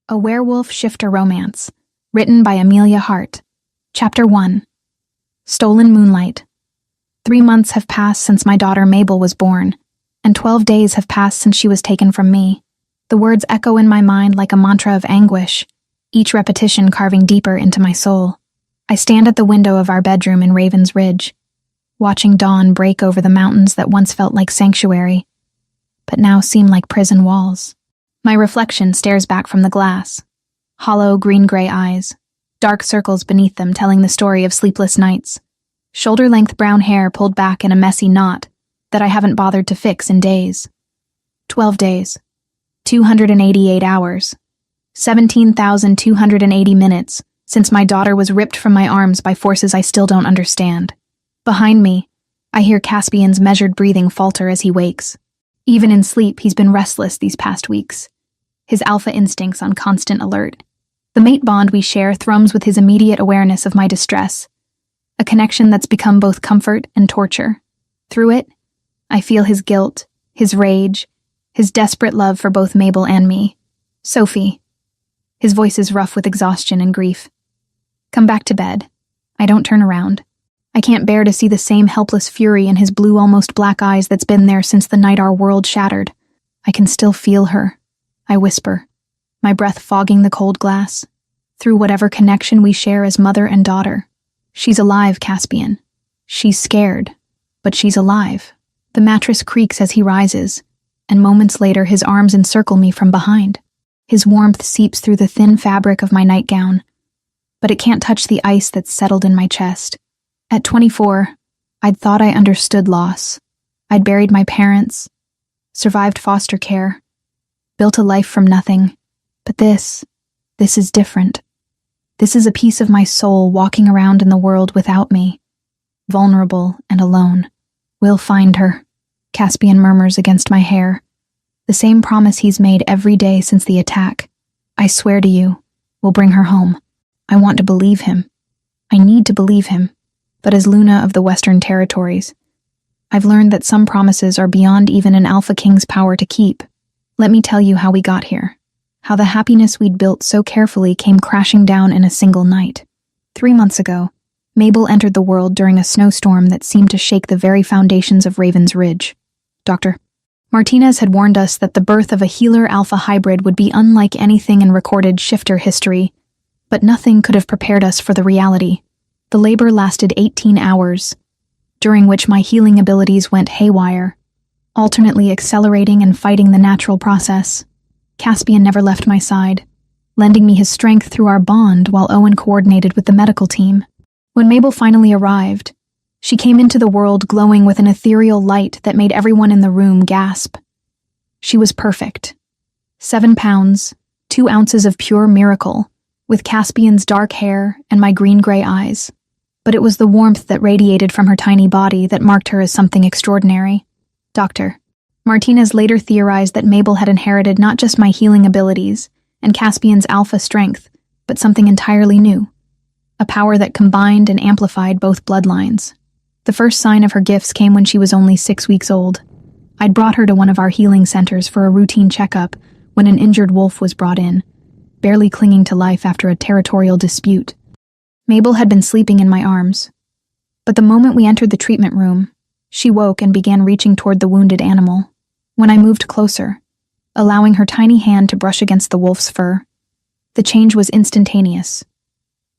A Werewolf Shifter Romance, written by Amelia Hart. Chapter 1. Stolen Moonlight. 3 months have passed since my daughter Mabel was born, and 12 days have passed since she was taken from me. The words echo in my mind like a mantra of anguish, each repetition carving deeper into my soul. I stand at the window of our bedroom in Ravens Ridge, watching dawn break over the mountains that once felt like sanctuary, but now seem like prison walls. My reflection stares back from the glass. Hollow, green-gray eyes, dark circles beneath them telling the story of sleepless nights. Shoulder-length brown hair pulled back in a messy knot that I haven't bothered to fix in days. 12 days. 288 hours. 17,280 minutes since my daughter was ripped from my arms by forces I still don't understand. Behind me, I hear Caspian's measured breathing falter as he wakes. Even in sleep, he's been restless these past weeks, his alpha instincts on constant alert. The mate bond we share thrums with his immediate awareness of my distress, a connection that's become both comfort and torture. Through it, I feel his guilt, his rage, his desperate love for both Mabel and me. Sophie. His voice is rough with exhaustion and grief. Come back to bed. I don't turn around. I can't bear to see the same helpless fury in his blue, almost black eyes that's been there since the night our world shattered. I can still feel her. I whisper, my breath fogging the cold glass. Through whatever connection we share as mother and daughter. She's alive, Caspian. She's scared, but she's alive. The mattress creaks as he rises, and moments later his arms encircle me from behind. His warmth seeps through the thin fabric of my nightgown, but it can't touch the ice that's settled in my chest. At 24, I'd thought I understood loss. I'd buried my parents, survived foster care, built a life from nothing. But this is different. This is a piece of my soul walking around in the world without me, vulnerable and alone. We'll find her, Caspian murmurs against my hair. The same promise he's made every day since the attack. I swear to you, we'll bring her home. I want to believe him. I need to believe him. But as Luna of the Western Territories, I've learned that some promises are beyond even an Alpha King's power to keep. Let me tell you how we got here. How the happiness we'd built so carefully came crashing down in a single night. 3 months ago, Mabel entered the world during a snowstorm that seemed to shake the very foundations of Ravens Ridge. Dr. Martinez had warned us that the birth of a healer alpha hybrid would be unlike anything in recorded shifter history, but nothing could have prepared us for the reality. The labor lasted 18 hours, during which my healing abilities went haywire, alternately accelerating and fighting the natural process. Caspian never left my side, lending me his strength through our bond while Owen coordinated with the medical team. When Mabel finally arrived, she came into the world glowing with an ethereal light that made everyone in the room gasp. She was perfect. 7 pounds, 2 ounces of pure miracle, with Caspian's dark hair and my green-gray eyes. But it was the warmth that radiated from her tiny body that marked her as something extraordinary. Dr. Martinez later theorized that Mabel had inherited not just my healing abilities and Caspian's alpha strength, but something entirely new. A power that combined and amplified both bloodlines. The first sign of her gifts came when she was only 6 weeks old. I'd brought her to one of our healing centers for a routine checkup when an injured wolf was brought in, barely clinging to life after a territorial dispute. Mabel had been sleeping in my arms, but the moment we entered the treatment room, she woke and began reaching toward the wounded animal. When I moved closer, allowing her tiny hand to brush against the wolf's fur, the change was instantaneous.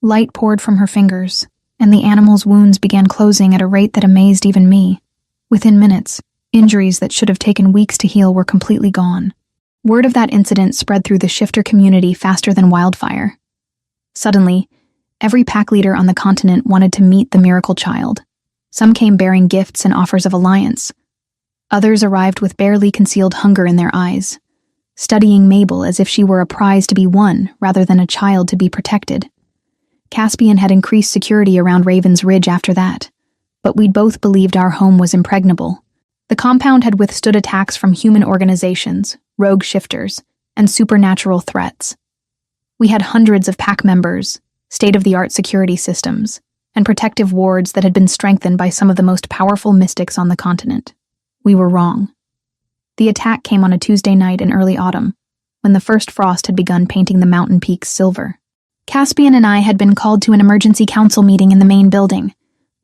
Light poured from her fingers, and the animal's wounds began closing at a rate that amazed even me. Within minutes, injuries that should have taken weeks to heal were completely gone. Word of that incident spread through the shifter community faster than wildfire. Suddenly, every pack leader on the continent wanted to meet the miracle child. Some came bearing gifts and offers of alliance. Others arrived with barely concealed hunger in their eyes, studying Mabel as if she were a prize to be won rather than a child to be protected. Caspian had increased security around Ravens Ridge after that, but we'd both believed our home was impregnable. The compound had withstood attacks from human organizations, rogue shifters, and supernatural threats. We had hundreds of pack members, state-of-the-art security systems, and protective wards that had been strengthened by some of the most powerful mystics on the continent. We were wrong. The attack came on a Tuesday night in early autumn, when the first frost had begun painting the mountain peaks silver. Caspian and I had been called to an emergency council meeting in the main building.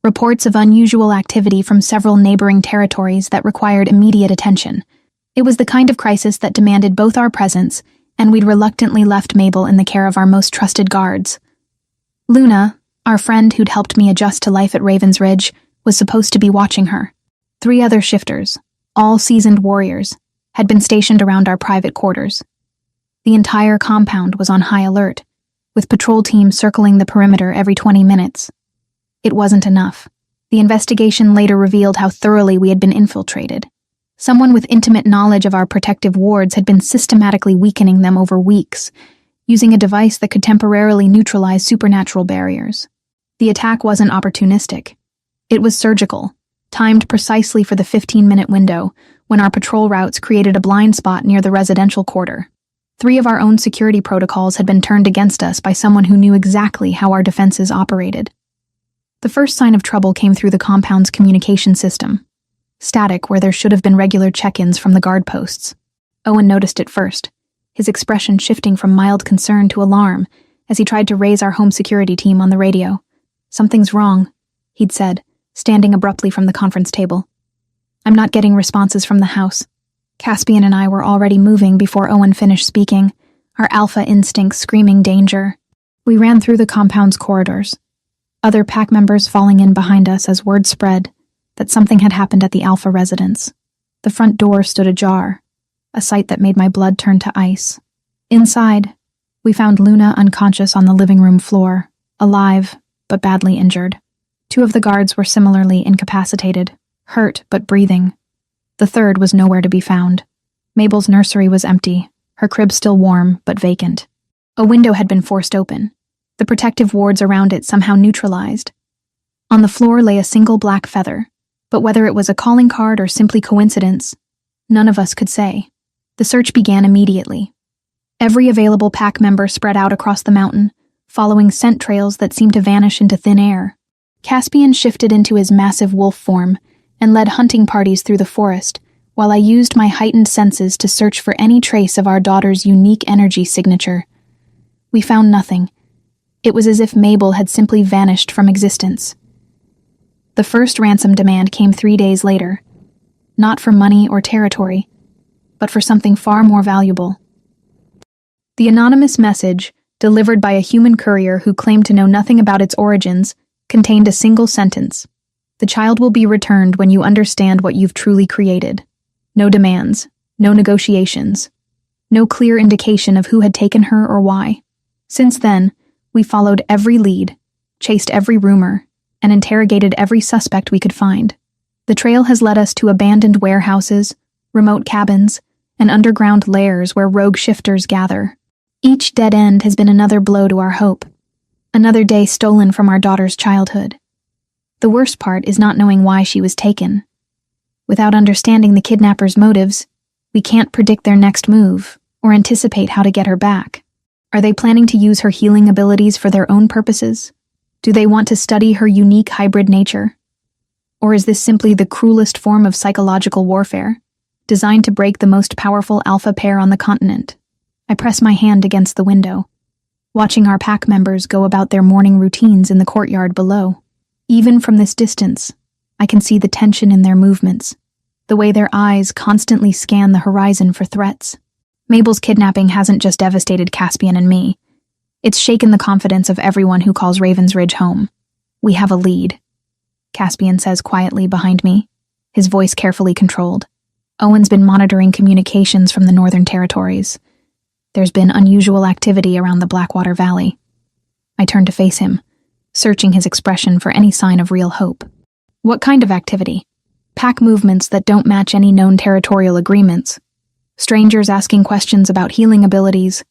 Reports of unusual activity from several neighboring territories that required immediate attention. It was the kind of crisis that demanded both our presence, and we'd reluctantly left Mabel in the care of our most trusted guards. Luna, our friend who'd helped me adjust to life at Ravens Ridge, was supposed to be watching her. 3 other shifters, all seasoned warriors, had been stationed around our private quarters. The entire compound was on high alert, with patrol teams circling the perimeter every 20 minutes. It wasn't enough. The investigation later revealed how thoroughly we had been infiltrated. Someone with intimate knowledge of our protective wards had been systematically weakening them over weeks, using a device that could temporarily neutralize supernatural barriers. The attack wasn't opportunistic. It was surgical, timed precisely for the 15-minute window when our patrol routes created a blind spot near the residential quarter. 3 of our own security protocols had been turned against us by someone who knew exactly how our defenses operated. The first sign of trouble came through the compound's communication system. Static where there should have been regular check-ins from the guard posts. Owen noticed it first, his expression shifting from mild concern to alarm as he tried to raise our home security team on the radio. "Something's wrong," he'd said, standing abruptly from the conference table. "I'm not getting responses from the house." Caspian and I were already moving before Owen finished speaking, our alpha instincts screaming danger. We ran through the compound's corridors, other pack members falling in behind us as word spread that something had happened at the Alpha residence. The front door stood ajar, a sight that made my blood turn to ice. Inside, we found Luna unconscious on the living room floor, alive but badly injured. 2 of the guards were similarly incapacitated, hurt but breathing. The third was nowhere to be found. Mabel's nursery was empty, her crib still warm but vacant. A window had been forced open, the protective wards around it somehow neutralized. On the floor lay a single black feather, but whether it was a calling card or simply coincidence, none of us could say. The search began immediately. Every available pack member spread out across the mountain, following scent trails that seemed to vanish into thin air. Caspian shifted into his massive wolf form and led hunting parties through the forest, while I used my heightened senses to search for any trace of our daughter's unique energy signature. We found nothing. It was as if Mabel had simply vanished from existence. The first ransom demand came 3 days later, not for money or territory, but for something far more valuable. The anonymous message, delivered by a human courier who claimed to know nothing about its origins, contained a single sentence. "The child will be returned when you understand what you've truly created." No demands, no negotiations, no clear indication of who had taken her or why. Since then, we followed every lead, chased every rumor, and interrogated every suspect we could find. The trail has led us to abandoned warehouses, remote cabins, and underground lairs where rogue shifters gather. Each dead end has been another blow to our hope, another day stolen from our daughter's childhood. The worst part is not knowing why she was taken. Without understanding the kidnappers' motives, we can't predict their next move or anticipate how to get her back. Are they planning to use her healing abilities for their own purposes? Do they want to study her unique hybrid nature? Or is this simply the cruelest form of psychological warfare, designed to break the most powerful alpha pair on the continent? I press my hand against the window, watching our pack members go about their morning routines in the courtyard below. Even from this distance, I can see the tension in their movements, the way their eyes constantly scan the horizon for threats. Mabel's kidnapping hasn't just devastated Caspian and me. It's shaken the confidence of everyone who calls Ravens Ridge home. "We have a lead," Caspian says quietly behind me, his voice carefully controlled. "Owen's been monitoring communications from the Northern Territories. There's been unusual activity around the Blackwater Valley." I turn to face him, searching his expression for any sign of real hope. "What kind of activity?" "Pack movements that don't match any known territorial agreements. Strangers asking questions about healing abilities.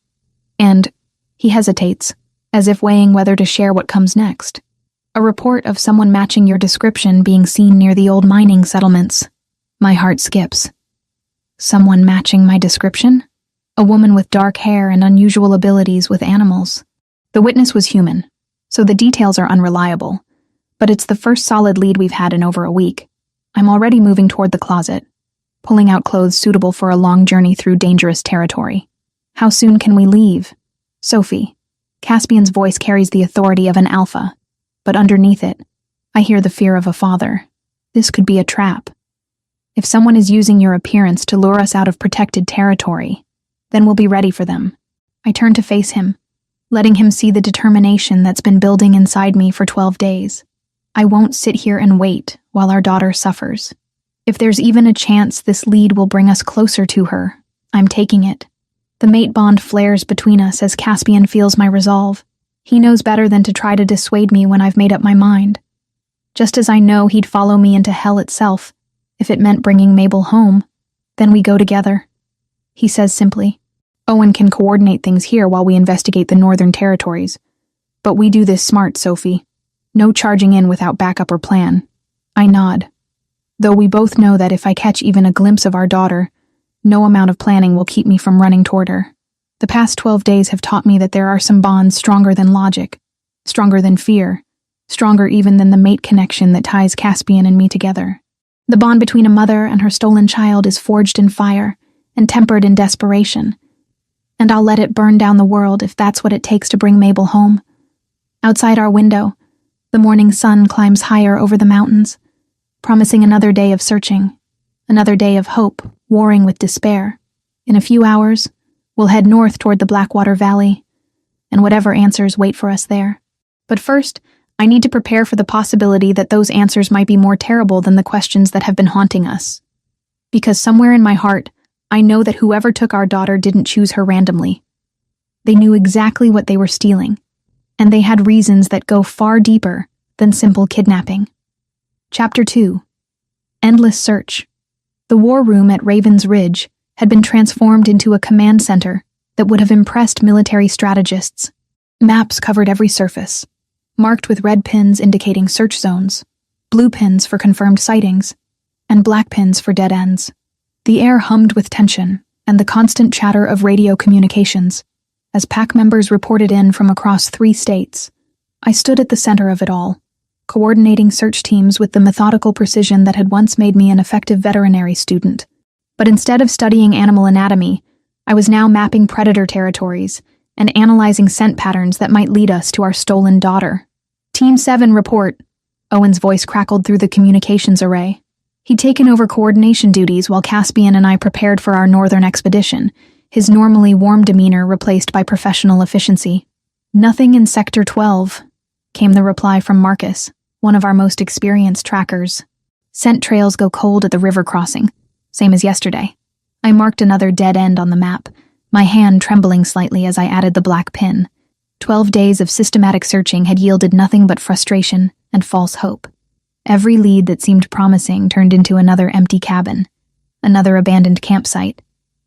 And," he hesitates, as if weighing whether to share what comes next, "a report of someone matching your description being seen near the old mining settlements." My heart skips. Someone matching my description? A woman with dark hair and unusual abilities with animals. The witness was human, so the details are unreliable, but it's the first solid lead we've had in over a week. I'm already moving toward the closet, pulling out clothes suitable for a long journey through dangerous territory. How soon can we leave? Sophie. Caspian's voice carries the authority of an alpha, but underneath it, I hear the fear of a father. This could be a trap. If someone is using your appearance to lure us out of protected territory, then we'll be ready for them. I turn to face him, letting him see the determination that's been building inside me for 12 days. I won't sit here and wait while our daughter suffers. If there's even a chance this lead will bring us closer to her, I'm taking it. The mate bond flares between us as Caspian feels my resolve. He knows better than to try to dissuade me when I've made up my mind. Just as I know he'd follow me into hell itself, if it meant bringing Mabel home, then we go together. He says simply, Owen can coordinate things here while we investigate the Northern Territories. But we do this smart, Sophie. No charging in without backup or plan. I nod. Though we both know that if I catch even a glimpse of our daughter, no amount of planning will keep me from running toward her. The past 12 days have taught me that there are some bonds stronger than logic, stronger than fear, stronger even than the mate connection that ties Caspian and me together. The bond between a mother and her stolen child is forged in fire and tempered in desperation. And I'll let it burn down the world if that's what it takes to bring Mabel home. Outside our window, the morning sun climbs higher over the mountains, promising another day of searching, another day of hope, warring with despair. In a few hours, we'll head north toward the Blackwater Valley, and whatever answers wait for us there. But first, I need to prepare for the possibility that those answers might be more terrible than the questions that have been haunting us. Because somewhere in my heart, I know that whoever took our daughter didn't choose her randomly. They knew exactly what they were stealing, and they had reasons that go far deeper than simple kidnapping. Chapter 2. Endless Search. The war room at Raven's Ridge had been transformed into a command center that would have impressed military strategists. Maps covered every surface, marked with red pins indicating search zones, blue pins for confirmed sightings, and black pins for dead ends. The air hummed with tension and the constant chatter of radio communications as pack members reported in from across 3 states. I stood at the center of it all, coordinating search teams with the methodical precision that had once made me an effective veterinary student. But instead of studying animal anatomy, I was now mapping predator territories and analyzing scent patterns that might lead us to our stolen daughter. Team 7 report. Owen's voice crackled through the communications array. He'd taken over coordination duties while Caspian and I prepared for our northern expedition, his normally warm demeanor replaced by professional efficiency. Nothing in Sector 12, came the reply from Marcus, one of our most experienced trackers. Scent trails go cold at the river crossing, same as yesterday. I marked another dead end on the map, my hand trembling slightly as I added the black pin. 12 days of systematic searching had yielded nothing but frustration and false hope. Every lead that seemed promising turned into another empty cabin, another abandoned campsite,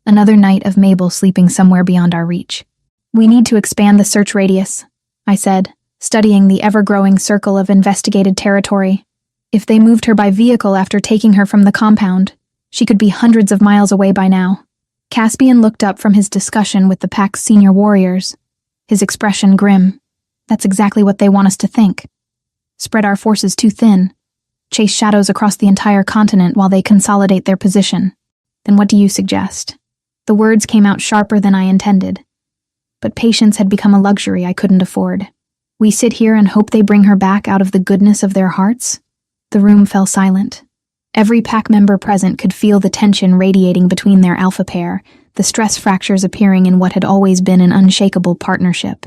another night of Mabel sleeping somewhere beyond our reach. We need to expand the search radius, I said, studying the ever-growing circle of investigated territory. If they moved her by vehicle after taking her from the compound, she could be hundreds of miles away by now. Caspian looked up from his discussion with the pack's senior warriors, his expression grim. That's exactly what they want us to think. Spread our forces too thin. Chase shadows across the entire continent while they consolidate their position. Then what do you suggest? The words came out sharper than I intended. But patience had become a luxury I couldn't afford. We sit here and hope they bring her back out of the goodness of their hearts? The room fell silent. Every pack member present could feel the tension radiating between their alpha pair, the stress fractures appearing in what had always been an unshakable partnership.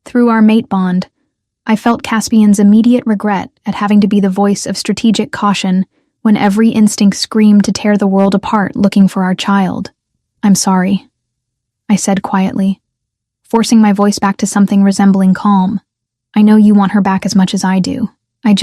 Through our mate bond, I felt Caspian's immediate regret at having to be the voice of strategic caution when every instinct screamed to tear the world apart looking for our child. I'm sorry, I said quietly, forcing my voice back to something resembling calm. I know you want her back as much as I do. I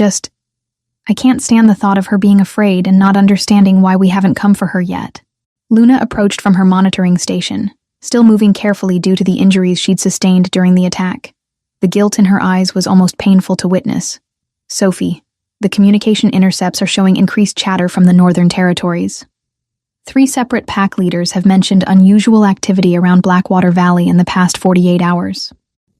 can't stand the thought of her being afraid and not understanding why we haven't come for her yet. Luna approached from her monitoring station, still moving carefully due to the injuries she'd sustained during the attack. The guilt in her eyes was almost painful to witness. Sophie, the communication intercepts are showing increased chatter from the Northern Territories. 3 separate pack leaders have mentioned unusual activity around Blackwater Valley in the past 48 hours.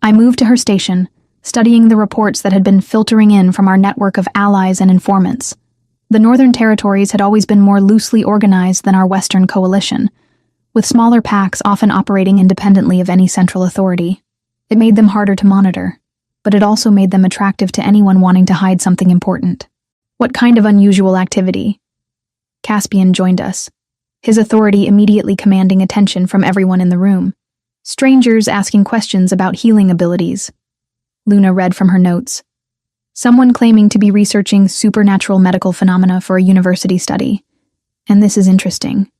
I moved to her station, studying the reports that had been filtering in from our network of allies and informants. The Northern Territories had always been more loosely organized than our Western coalition, with smaller packs often operating independently of any central authority. It made them harder to monitor, but it also made them attractive to anyone wanting to hide something important. What kind of unusual activity? Caspian joined us, his authority immediately commanding attention from everyone in the room. Strangers asking questions about healing abilities. Luna read from her notes. Someone claiming to be researching supernatural medical phenomena for a university study. And this is interesting.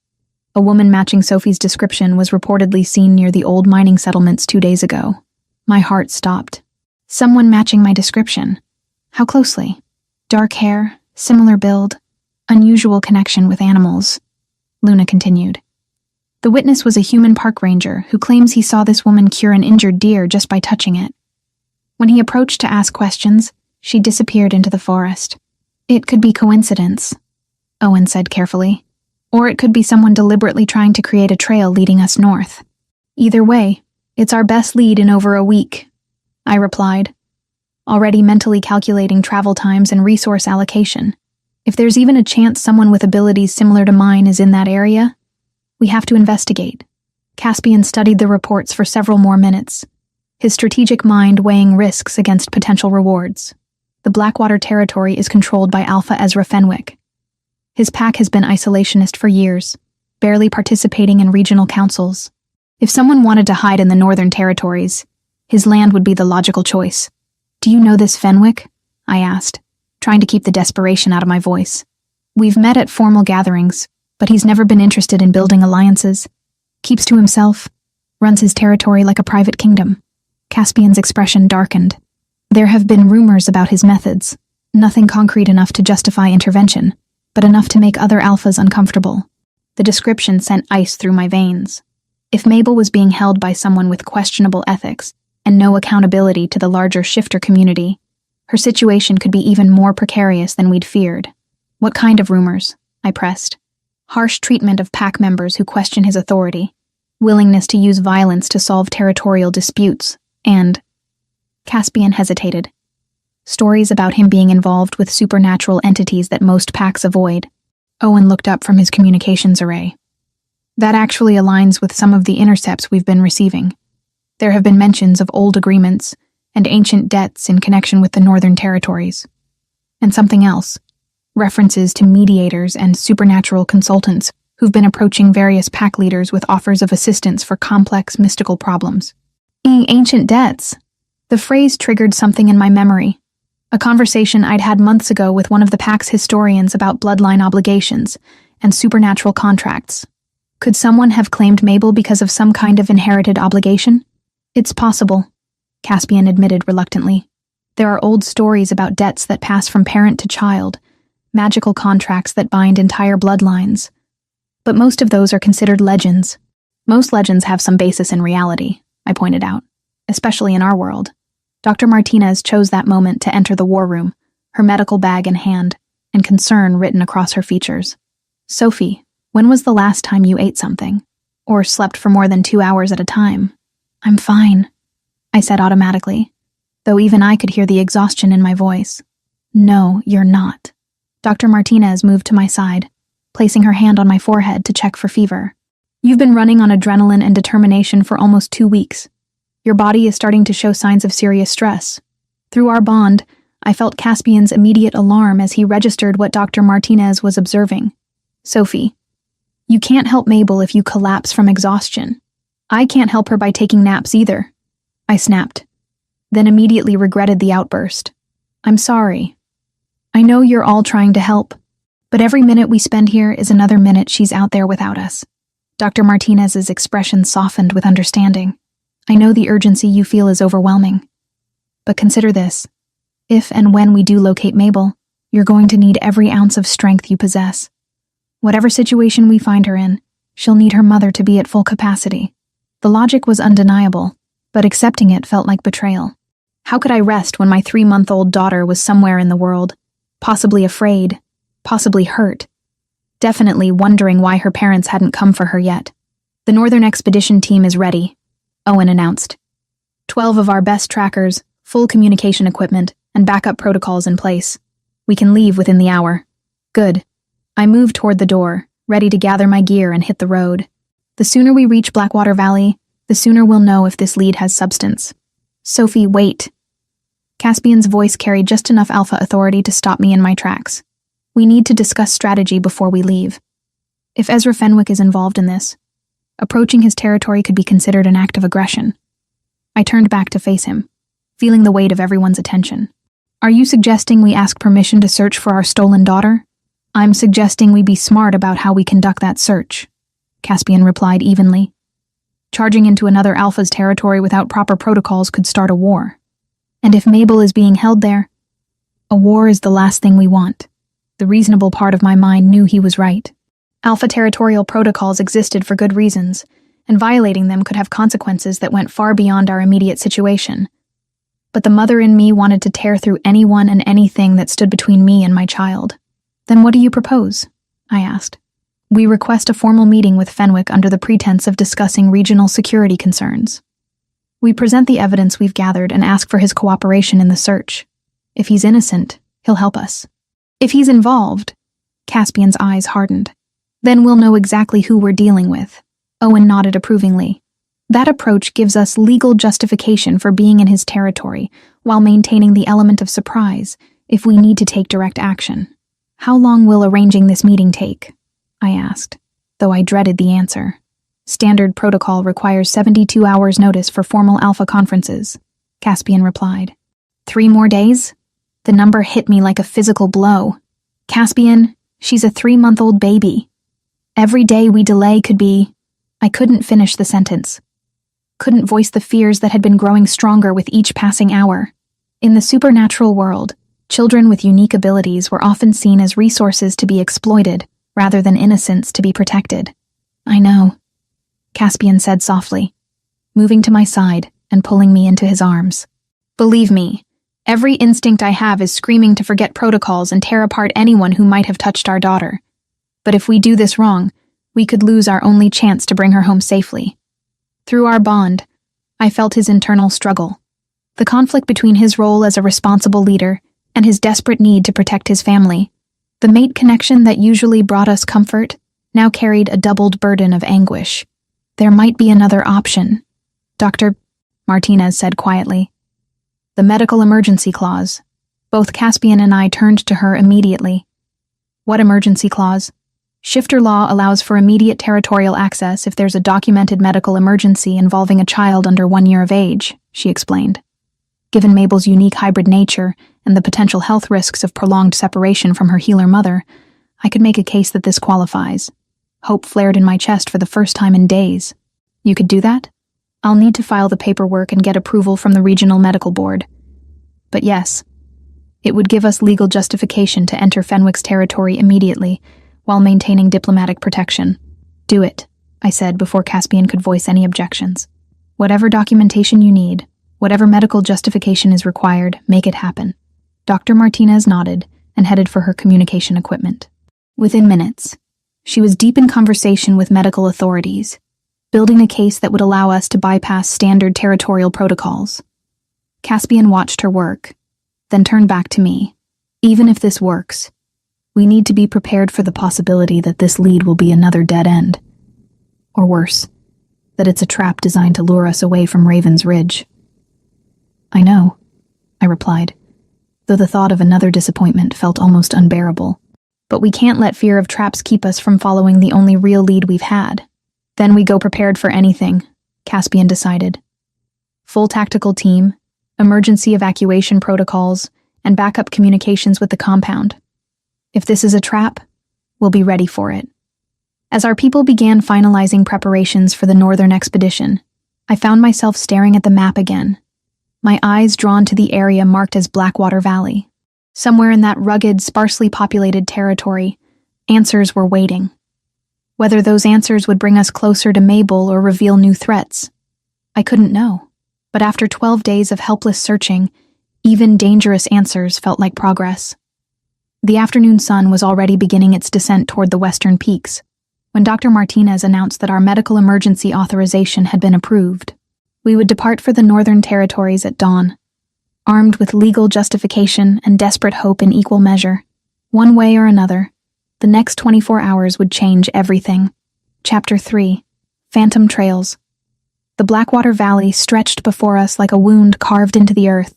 A woman matching Sophie's description was reportedly seen near the old mining settlements 2 days ago. My heart stopped. Someone matching my description. How closely? Dark hair, similar build, unusual connection with animals. Luna continued. The witness was a human park ranger who claims he saw this woman cure an injured deer just by touching it. When he approached to ask questions, she disappeared into the forest. It could be coincidence, Owen said carefully, or it could be someone deliberately trying to create a trail leading us north. Either way, it's our best lead in over a week, I replied, already mentally calculating travel times and resource allocation. If there's even a chance someone with abilities similar to mine is in that area, we have to investigate. Caspian studied the reports for several more minutes, his strategic mind weighing risks against potential rewards. The Blackwater territory is controlled by Alpha Ezra Fenwick. His pack has been isolationist for years, barely participating in regional councils. If someone wanted to hide in the northern territories, his land would be the logical choice. Do you know this Fenwick? I asked, trying to keep the desperation out of my voice. We've met at formal gatherings, but he's never been interested in building alliances. Keeps to himself, runs his territory like a private kingdom. Caspian's expression darkened. There have been rumors about his methods, nothing concrete enough to justify intervention, but enough to make other alphas uncomfortable. The description sent ice through my veins. If Mabel was being held by someone with questionable ethics and no accountability to the larger shifter community, her situation could be even more precarious than we'd feared. What kind of rumors? I pressed. Harsh treatment of pack members who question his authority, willingness to use violence to solve territorial disputes, and... Caspian hesitated. Stories about him being involved with supernatural entities that most packs avoid. Owen looked up from his communications array. That actually aligns with some of the intercepts we've been receiving. There have been mentions of old agreements and ancient debts in connection with the Northern Territories. And something else. References to mediators and supernatural consultants who've been approaching various pack leaders with offers of assistance for complex mystical problems. Ancient debts. The phrase triggered something in my memory. A conversation I'd had months ago with one of the pack's historians about bloodline obligations and supernatural contracts. Could someone have claimed Mabel because of some kind of inherited obligation? It's possible, Caspian admitted reluctantly. There are old stories about debts that pass from parent to child, magical contracts that bind entire bloodlines. But most of those are considered legends. Most legends have some basis in reality, I pointed out, especially in our world. Dr. Martinez chose that moment to enter the war room, her medical bag in hand, and concern written across her features. Sophie, when was the last time you ate something? Or slept for more than 2 hours at a time? I'm fine, I said automatically, though even I could hear the exhaustion in my voice. No, you're not. Dr. Martinez moved to my side, placing her hand on my forehead to check for fever. You've been running on adrenaline and determination for almost 2 weeks. Your body is starting to show signs of serious stress. Through our bond, I felt Caspian's immediate alarm as he registered what Dr. Martinez was observing. Sophie, you can't help Mabel if you collapse from exhaustion. I can't help her by taking naps either. I snapped, then immediately regretted the outburst. I'm sorry. I know you're all trying to help, but every minute we spend here is another minute she's out there without us. Dr. Martinez's expression softened with understanding. I know the urgency you feel is overwhelming. But consider this. If and when we do locate Mabel, you're going to need every ounce of strength you possess. Whatever situation we find her in, she'll need her mother to be at full capacity. The logic was undeniable, but accepting it felt like betrayal. How could I rest when my 3-month-old daughter was somewhere in the world, possibly afraid, possibly hurt, definitely wondering why her parents hadn't come for her yet? The Northern Expedition team is ready, Owen announced. 12 of our best trackers, full communication equipment, and backup protocols in place. We can leave within the hour. Good. I moved toward the door, ready to gather my gear and hit the road. The sooner we reach Blackwater Valley, the sooner we'll know if this lead has substance. Sophie, wait. Caspian's voice carried just enough alpha authority to stop me in my tracks. We need to discuss strategy before we leave. If Ezra Fenwick is involved in this, approaching his territory could be considered an act of aggression. I turned back to face him, feeling the weight of everyone's attention. Are you suggesting we ask permission to search for our stolen daughter? I'm suggesting we be smart about how we conduct that search, Caspian replied evenly. Charging into another Alpha's territory without proper protocols could start a war. And if Mabel is being held there, a war is the last thing we want. The reasonable part of my mind knew he was right. Alpha territorial protocols existed for good reasons, and violating them could have consequences that went far beyond our immediate situation. But the mother in me wanted to tear through anyone and anything that stood between me and my child. Then what do you propose? I asked. We request a formal meeting with Fenwick under the pretense of discussing regional security concerns. We present the evidence we've gathered and ask for his cooperation in the search. If he's innocent, he'll help us. If he's involved, Caspian's eyes hardened. Then we'll know exactly who we're dealing with. Owen nodded approvingly. That approach gives us legal justification for being in his territory, while maintaining the element of surprise if we need to take direct action. How long will arranging this meeting take? I asked, though I dreaded the answer. Standard protocol requires 72 hours notice for formal Alpha conferences, Caspian replied. 3 more days? The number hit me like a physical blow. Caspian, she's a 3-month-old baby. Every day we delay could be... I couldn't finish the sentence. Couldn't voice the fears that had been growing stronger with each passing hour. In the supernatural world, children with unique abilities were often seen as resources to be exploited, rather than innocents to be protected. I know, Caspian said softly, moving to my side and pulling me into his arms. Believe me, every instinct I have is screaming to forget protocols and tear apart anyone who might have touched our daughter. But if we do this wrong, we could lose our only chance to bring her home safely. Through our bond, I felt his internal struggle, the conflict between his role as a responsible leader and his desperate need to protect his family. The mate connection that usually brought us comfort now carried a doubled burden of anguish. There might be another option, Dr. Martinez said quietly. The medical emergency clause. Both Caspian and I turned to her immediately. What emergency clause? Shifter law allows for immediate territorial access if there's a documented medical emergency involving a child under 1 year of age, she explained. Given Mabel's unique hybrid nature and the potential health risks of prolonged separation from her healer mother, I could make a case that this qualifies. Hope flared in my chest for the first time in days. You could do that? I'll need to file the paperwork and get approval from the regional medical board. But yes, it would give us legal justification to enter Fenwick's territory immediately, while maintaining diplomatic protection. Do it, I said before Caspian could voice any objections. Whatever documentation you need, whatever medical justification is required, make it happen. Dr. Martinez nodded and headed for her communication equipment. Within minutes, she was deep in conversation with medical authorities, building a case that would allow us to bypass standard territorial protocols. Caspian watched her work, then turned back to me. Even if this works, we need to be prepared for the possibility that this lead will be another dead end. Or worse, that it's a trap designed to lure us away from Raven's Ridge. I know, I replied, though the thought of another disappointment felt almost unbearable. But we can't let fear of traps keep us from following the only real lead we've had. Then we go prepared for anything, Caspian decided. Full tactical team, emergency evacuation protocols, and backup communications with the compound. If this is a trap, we'll be ready for it. As our people began finalizing preparations for the northern expedition, I found myself staring at the map again, my eyes drawn to the area marked as Blackwater Valley. Somewhere in that rugged, sparsely populated territory, answers were waiting. Whether those answers would bring us closer to Mabel or reveal new threats, I couldn't know. But after 12 days of helpless searching, even dangerous answers felt like progress. The afternoon sun was already beginning its descent toward the western peaks, when Dr. Martinez announced that our medical emergency authorization had been approved. We would depart for the northern territories at dawn, armed with legal justification and desperate hope in equal measure. One way or another, the next 24 hours would change everything. Chapter 3. Phantom trails. The Blackwater Valley stretched before us like a wound carved into the earth,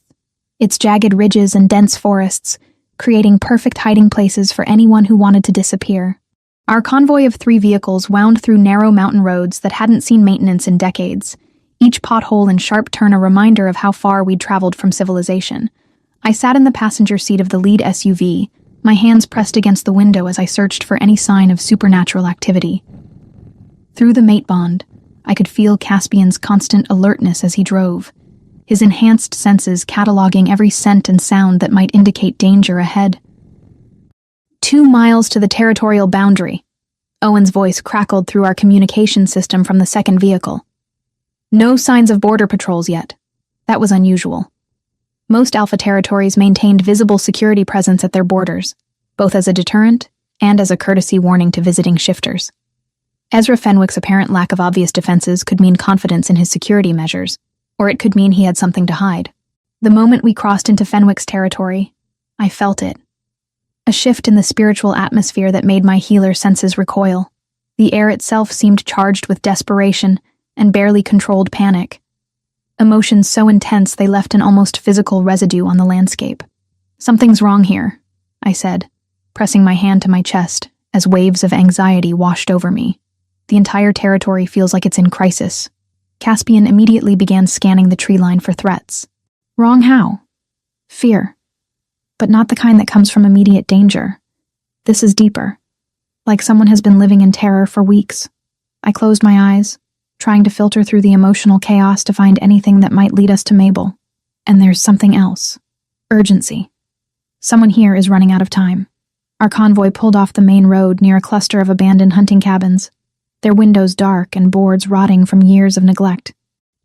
its jagged ridges and dense forests creating perfect hiding places for anyone who wanted to disappear. Our convoy of 3 vehicles wound through narrow mountain roads that hadn't seen maintenance in decades, each pothole and sharp turn a reminder of how far we'd traveled from civilization. I sat in the passenger seat of the lead SUV, my hands pressed against the window as I searched for any sign of supernatural activity. Through the mate bond, I could feel Caspian's constant alertness as he drove, his enhanced senses cataloging every scent and sound that might indicate danger ahead. 2 miles to the territorial boundary. Owen's voice crackled through our communication system from the second vehicle. No signs of border patrols yet. That was unusual. Most Alpha territories maintained visible security presence at their borders, both as a deterrent and as a courtesy warning to visiting shifters. Ezra Fenwick's apparent lack of obvious defenses could mean confidence in his security measures, or it could mean he had something to hide. The moment we crossed into Fenwick's territory, I felt it. A shift in the spiritual atmosphere that made my healer senses recoil. The air itself seemed charged with desperation and barely controlled panic. Emotions so intense they left an almost physical residue on the landscape. "Something's wrong here," I said, pressing my hand to my chest as waves of anxiety washed over me. "The entire territory feels like it's in crisis." Caspian immediately began scanning the tree line for threats. "Wrong how?" "Fear. But not the kind that comes from immediate danger. This is deeper. Like someone has been living in terror for weeks." I closed my eyes, trying to filter through the emotional chaos to find anything that might lead us to Mabel. And there's something else. Urgency. Someone here is running out of time. Our convoy pulled off the main road near a cluster of abandoned hunting cabins, their windows dark and boards rotting from years of neglect.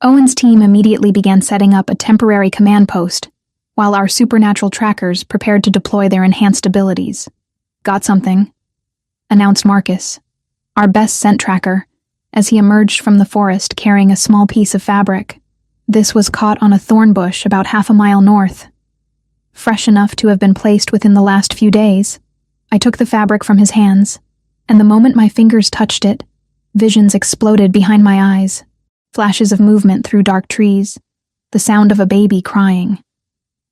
Owen's team immediately began setting up a temporary command post, while our supernatural trackers prepared to deploy their enhanced abilities. "Got something," announced Marcus, our best scent tracker, as he emerged from the forest carrying a small piece of fabric. This was caught on a thorn bush about half a mile north. Fresh enough to have been placed within the last few days. I took the fabric from his hands, and the moment my fingers touched it, visions exploded behind my eyes. Flashes of movement through dark trees, the sound of a baby crying.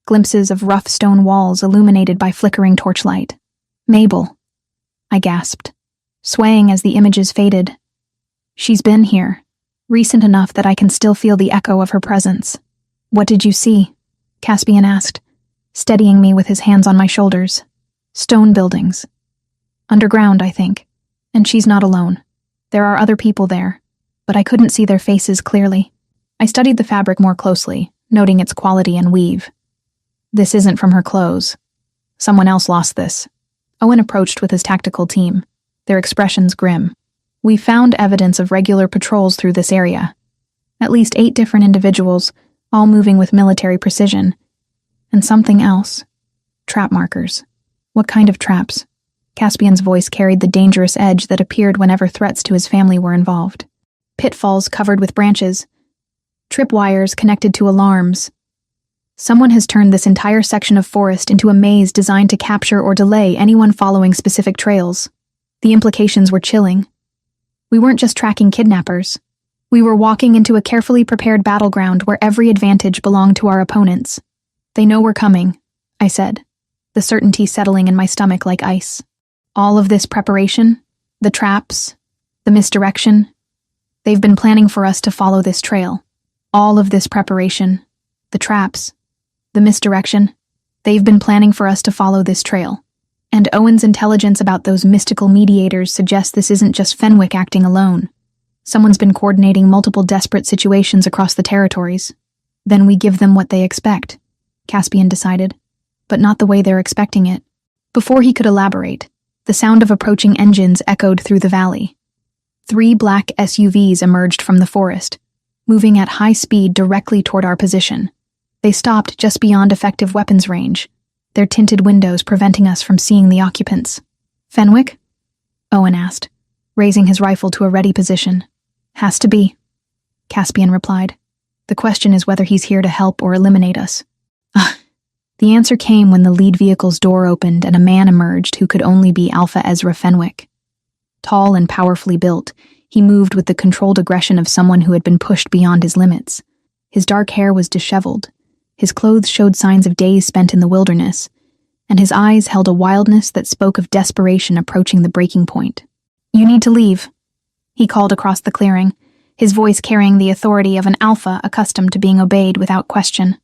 Glimpses of rough stone walls illuminated by flickering torchlight. "Mabel," I gasped, swaying as the images faded. "She's been here, recent enough that I can still feel the echo of her presence." "What did you see?" Caspian asked, steadying me with his hands on my shoulders. "Stone buildings. Underground, I think. And she's not alone. There are other people there, but I couldn't see their faces clearly." I studied the fabric more closely, noting its quality and weave. "This isn't from her clothes. Someone else lost this." Owen approached with his tactical team, their expressions grim. "We found evidence of regular patrols through this area. At least 8 different individuals, all moving with military precision. And something else. Trap markers." "What kind of traps?" Caspian's voice carried the dangerous edge that appeared whenever threats to his family were involved. "Pitfalls covered with branches. Tripwires connected to alarms. Someone has turned this entire section of forest into a maze designed to capture or delay anyone following specific trails." The implications were chilling. We weren't just tracking kidnappers. We were walking into a carefully prepared battleground where every advantage belonged to our opponents. "They know we're coming," I said, the certainty settling in my stomach like ice. "All of this preparation, the traps, the misdirection, they've been planning for us to follow this trail. All of this preparation, the traps, the misdirection, they've been planning for us to follow this trail. And Owen's intelligence about those mystical mediators suggests this isn't just Fenwick acting alone. Someone's been coordinating multiple desperate situations across the territories. Then we give them what they expect," Caspian decided, "but not the way they're expecting it." Before he could elaborate, the sound of approaching engines echoed through the valley. 3 black SUVs emerged from the forest, moving at high speed directly toward our position. They stopped just beyond effective weapons range, their tinted windows preventing us from seeing the occupants. "Fenwick?" Owen asked, raising his rifle to a ready position. "Has to be," Caspian replied. "The question is whether he's here to help or eliminate us." The answer came when the lead vehicle's door opened and a man emerged who could only be Alpha Ezra Fenwick. Tall and powerfully built, He moved with the controlled aggression of someone who had been pushed beyond his limits. His dark hair was disheveled. His clothes showed signs of days spent in the wilderness, and his eyes held a wildness that spoke of desperation approaching the breaking point. "You need to leave," he called across the clearing, his voice carrying the authority of an alpha accustomed to being obeyed without question.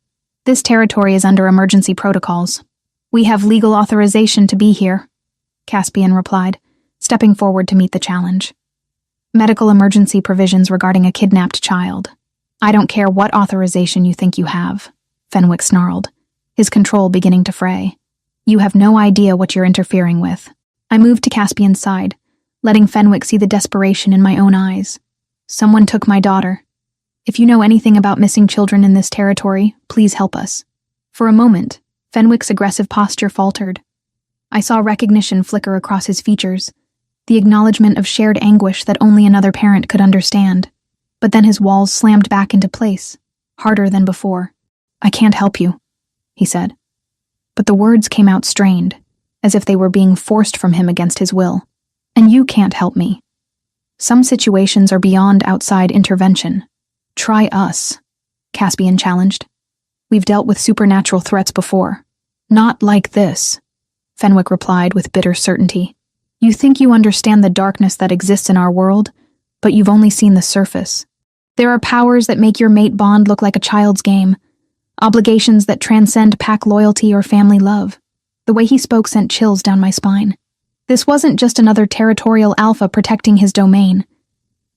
"This territory is under emergency protocols. We have legal authorization to be here," Caspian replied, stepping forward to meet the challenge. "Medical emergency provisions regarding a kidnapped child. I don't care what authorization you think you have," Fenwick snarled, his control beginning to fray. "You have no idea what you're interfering with." I moved to Caspian's side, letting Fenwick see the desperation in my own eyes. "Someone took my daughter. If you know anything about missing children in this territory, please help us." For a moment, Fenwick's aggressive posture faltered. I saw recognition flicker across his features, the acknowledgement of shared anguish that only another parent could understand. But then his walls slammed back into place, harder than before. "I can't help you," he said. But the words came out strained, as if they were being forced from him against his will. "And you can't help me. Some situations are beyond outside intervention. Try us," Caspian challenged. "We've dealt with supernatural threats before." "Not like this," Fenwick replied with bitter certainty. "You think you understand the darkness that exists in our world, but you've only seen the surface. There are powers that make your mate bond look like a child's game, obligations that transcend pack loyalty or family love." The way he spoke sent chills down my spine. This wasn't just another territorial alpha protecting his domain.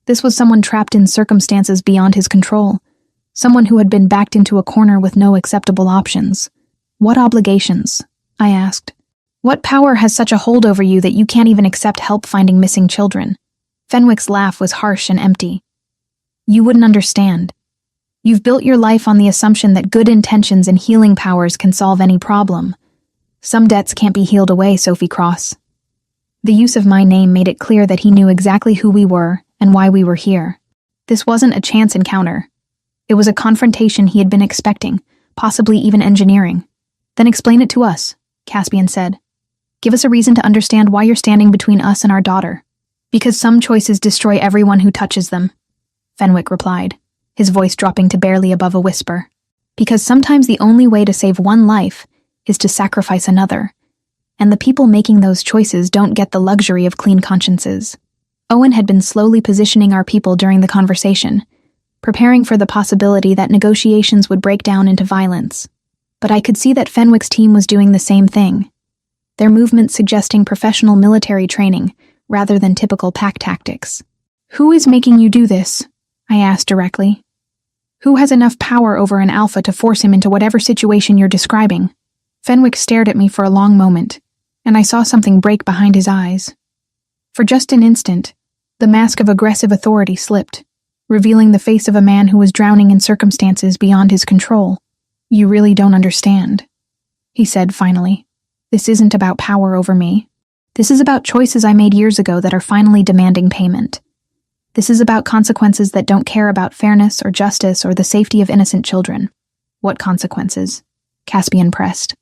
This was someone trapped in circumstances beyond his control, someone who had been backed into a corner with no acceptable options. "What obligations?" I asked. "What power has such a hold over you that you can't even accept help finding missing children?" Fenwick's laugh was harsh and empty. "You wouldn't understand. You've built your life on the assumption that good intentions and healing powers can solve any problem. Some debts can't be healed away, Sophie Cross." The use of my name made it clear that he knew exactly who we were and why we were here. This wasn't a chance encounter. It was a confrontation he had been expecting, possibly even engineering. "Then explain it to us," Caspian said. "Give us a reason to understand why you're standing between us and our daughter." "Because some choices destroy everyone who touches them," Fenwick replied, his voice dropping to barely above a whisper. "Because sometimes the only way to save one life is to sacrifice another, and the people making those choices don't get the luxury of clean consciences." Owen had been slowly positioning our people during the conversation, preparing for the possibility that negotiations would break down into violence. But I could see that Fenwick's team was doing the same thing, their movements suggesting professional military training rather than typical pack tactics. "Who is making you do this?" I asked directly. "Who has enough power over an alpha to force him into whatever situation you're describing?" Fenwick stared at me for a long moment, and I saw something break behind his eyes. For just an instant, the mask of aggressive authority slipped, revealing the face of a man who was drowning in circumstances beyond his control. "You really don't understand," he said finally. "This isn't about power over me. This is about choices I made years ago that are finally demanding payment. This is about consequences that don't care about fairness or justice or the safety of innocent children." "What consequences?" Caspian pressed.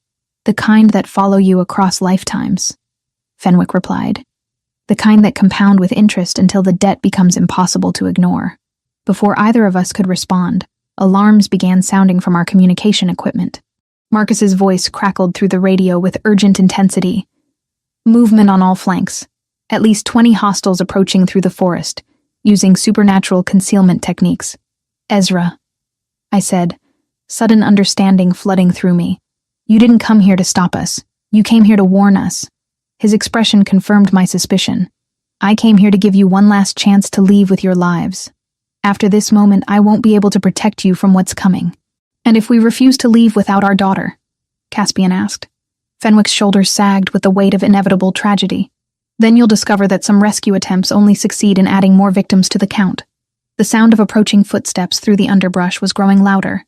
"The kind that follow you across lifetimes," Fenwick replied. "The kind that compound with interest until the debt becomes impossible to ignore." Before either of us could respond, alarms began sounding from our communication equipment. Marcus's voice crackled through the radio with urgent intensity. "Movement on all flanks. At least 20 hostiles approaching through the forest, using supernatural concealment techniques." "Ezra," I said, sudden understanding flooding through me. "You didn't come here to stop us. You came here to warn us." His expression confirmed my suspicion. "I came here to give you one last chance to leave with your lives. After this moment, I won't be able to protect you from what's coming." "And if we refuse to leave without our daughter?" Caspian asked. Fenwick's shoulders sagged with the weight of inevitable tragedy. "Then you'll discover that some rescue attempts only succeed in adding more victims to the count." The sound of approaching footsteps through the underbrush was growing louder,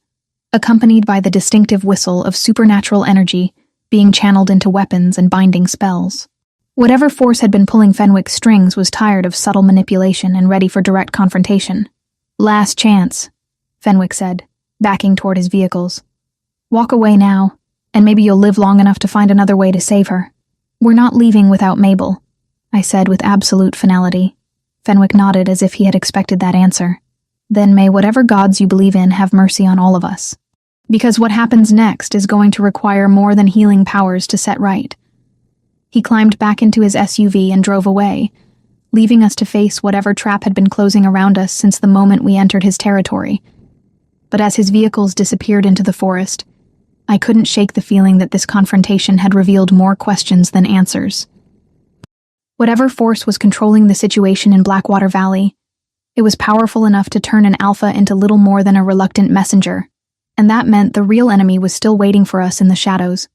accompanied by the distinctive whistle of supernatural energy being channeled into weapons and binding spells. Whatever force had been pulling Fenwick's strings was tired of subtle manipulation and ready for direct confrontation. "Last chance," Fenwick said, backing toward his vehicles. "Walk away now, and maybe you'll live long enough to find another way to save her." "We're not leaving without Mabel," I said with absolute finality. Fenwick nodded as if he had expected that answer. Then may whatever gods you believe in have mercy on all of us. Because what happens next is going to require more than healing powers to set right. He climbed back into his SUV and drove away, leaving us to face whatever trap had been closing around us since the moment we entered his territory. But as his vehicles disappeared into the forest, I couldn't shake the feeling that this confrontation had revealed more questions than answers. Whatever force was controlling the situation in Blackwater Valley, it was powerful enough to turn an alpha into little more than a reluctant messenger, and that meant the real enemy was still waiting for us in the shadows.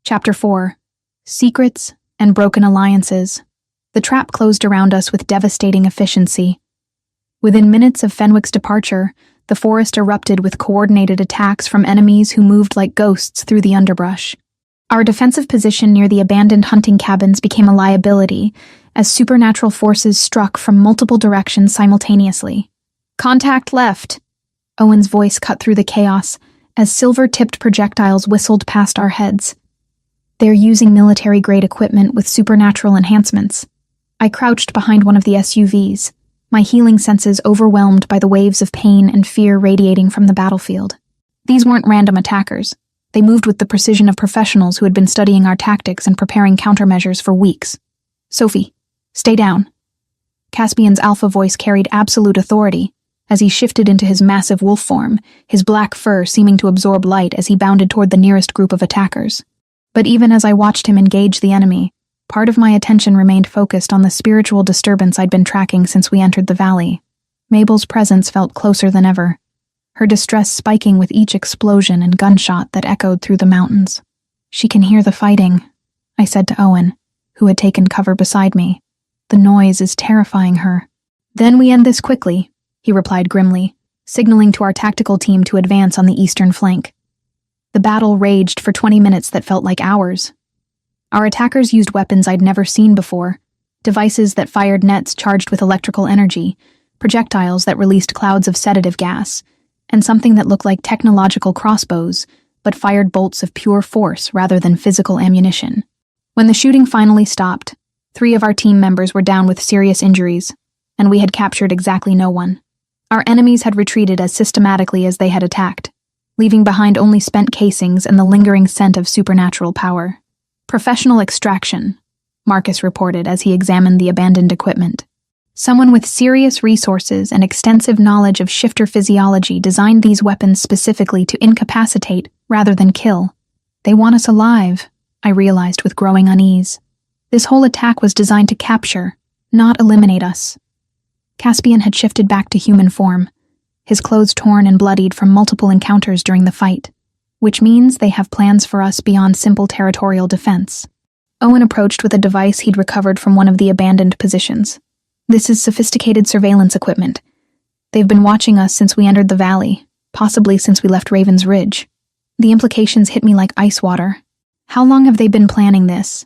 Chapter 4: Secrets and Broken Alliances. The trap closed around us with devastating efficiency. Within minutes of Fenwick's departure, the forest erupted with coordinated attacks from enemies who moved like ghosts through the underbrush. Our defensive position near the abandoned hunting cabins became a liability as supernatural forces struck from multiple directions simultaneously. "Contact left!" Owen's voice cut through the chaos as silver-tipped projectiles whistled past our heads. They're using military-grade equipment with supernatural enhancements. I crouched behind one of the SUVs, my healing senses overwhelmed by the waves of pain and fear radiating from the battlefield. These weren't random attackers. They moved with the precision of professionals who had been studying our tactics and preparing countermeasures for weeks. "Sophie, stay down." Caspian's alpha voice carried absolute authority as he shifted into his massive wolf form, his black fur seeming to absorb light as he bounded toward the nearest group of attackers. But even as I watched him engage the enemy, part of my attention remained focused on the spiritual disturbance I'd been tracking since we entered the valley. Mabel's presence felt closer than ever, her distress spiking with each explosion and gunshot that echoed through the mountains. "She can hear the fighting," I said to Owen, who had taken cover beside me. "The noise is terrifying her." "Then we end this quickly," he replied grimly, signaling to our tactical team to advance on the eastern flank. The battle raged for 20 minutes that felt like hours. Our attackers used weapons I'd never seen before, devices that fired nets charged with electrical energy, projectiles that released clouds of sedative gas, and something that looked like technological crossbows, but fired bolts of pure force rather than physical ammunition. When the shooting finally stopped, 3 of our team members were down with serious injuries, and we had captured exactly no one. Our enemies had retreated as systematically as they had attacked, leaving behind only spent casings and the lingering scent of supernatural power. "Professional extraction," Marcus reported as he examined the abandoned equipment. "Someone with serious resources and extensive knowledge of shifter physiology designed these weapons specifically to incapacitate rather than kill. They want us alive," I realized with growing unease. This whole attack was designed to capture, not eliminate us. Caspian had shifted back to human form, his clothes torn and bloodied from multiple encounters during the fight, which means they have plans for us beyond simple territorial defense. Owen approached with a device he'd recovered from one of the abandoned positions. "This is sophisticated surveillance equipment. They've been watching us since we entered the valley, possibly since we left Raven's Ridge. The implications hit me like ice water. How long have they been planning this?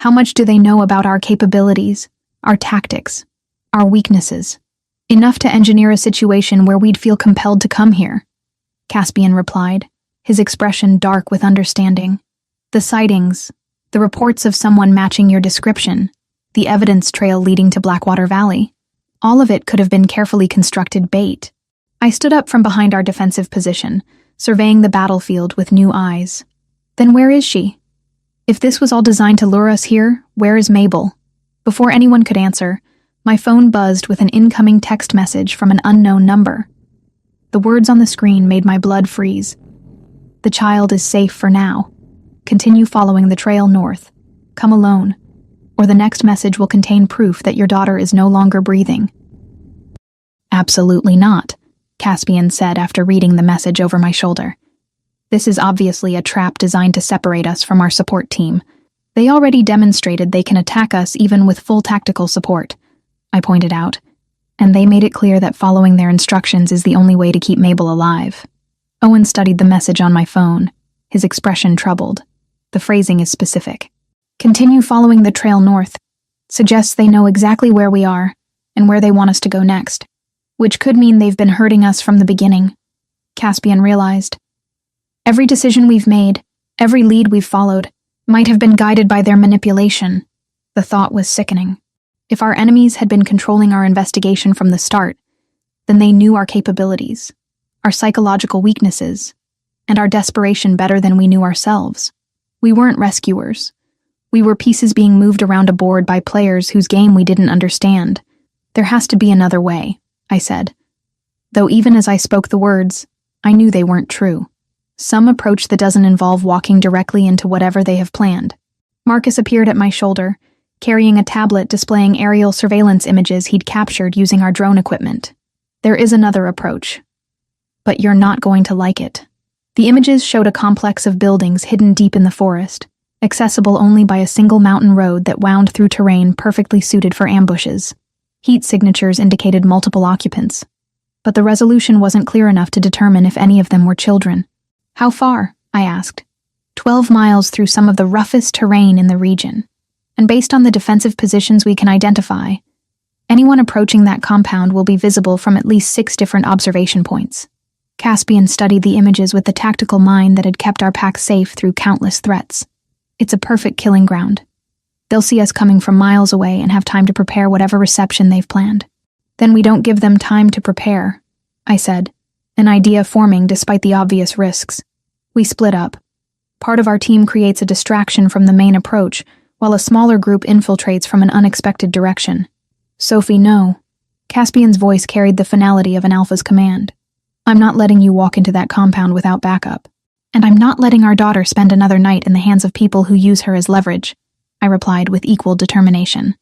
How much do they know about our capabilities, our tactics, our weaknesses? Enough to engineer a situation where we'd feel compelled to come here," Caspian replied, his expression dark with understanding. "The sightings, the reports of someone matching your description, the evidence trail leading to Blackwater Valley, all of it could have been carefully constructed bait." I stood up from behind our defensive position, surveying the battlefield with new eyes. "Then where is she? If this was all designed to lure us here, where is Mabel?" Before anyone could answer, my phone buzzed with an incoming text message from an unknown number. The words on the screen made my blood freeze. "The child is safe for now. Continue following the trail north. Come alone, or the next message will contain proof that your daughter is no longer breathing." "Absolutely not," Caspian said after reading the message over my shoulder. "This is obviously a trap designed to separate us from our support team. They already demonstrated they can attack us even with full tactical support," I pointed out, "and they made it clear that following their instructions is the only way to keep Mabel alive." Owen studied the message on my phone, his expression troubled. The phrasing is specific. "Continue following the trail north. Suggests they know exactly where we are and where they want us to go next, which could mean they've been hurting us from the beginning," Caspian realized. "Every decision we've made, every lead we've followed, might have been guided by their manipulation." The thought was sickening. If our enemies had been controlling our investigation from the start, then they knew our capabilities, our psychological weaknesses, and our desperation better than we knew ourselves. We weren't rescuers. We were pieces being moved around a board by players whose game we didn't understand. There has to be another way, I said. Though even as I spoke the words, I knew they weren't true. Some approach that doesn't involve walking directly into whatever they have planned. Marcus appeared at my shoulder, carrying a tablet displaying aerial surveillance images he'd captured using our drone equipment. There is another approach. But you're not going to like it. The images showed a complex of buildings hidden deep in the forest, accessible only by a single mountain road that wound through terrain perfectly suited for ambushes. Heat signatures indicated multiple occupants, but the resolution wasn't clear enough to determine if any of them were children. How far? I asked. 12 miles through some of the roughest terrain in the region. And based on the defensive positions we can identify, anyone approaching that compound will be visible from at least 6 different observation points. Caspian studied the images with the tactical mind that had kept our pack safe through countless threats. It's a perfect killing ground. They'll see us coming from miles away and have time to prepare whatever reception they've planned. Then we don't give them time to prepare, I said, an idea forming despite the obvious risks. We split up. Part of our team creates a distraction from the main approach, while a smaller group infiltrates from an unexpected direction. Sophie, no. Caspian's voice carried the finality of an alpha's command. I'm not letting you walk into that compound without backup. And I'm not letting our daughter spend another night in the hands of people who use her as leverage, I replied with equal determination.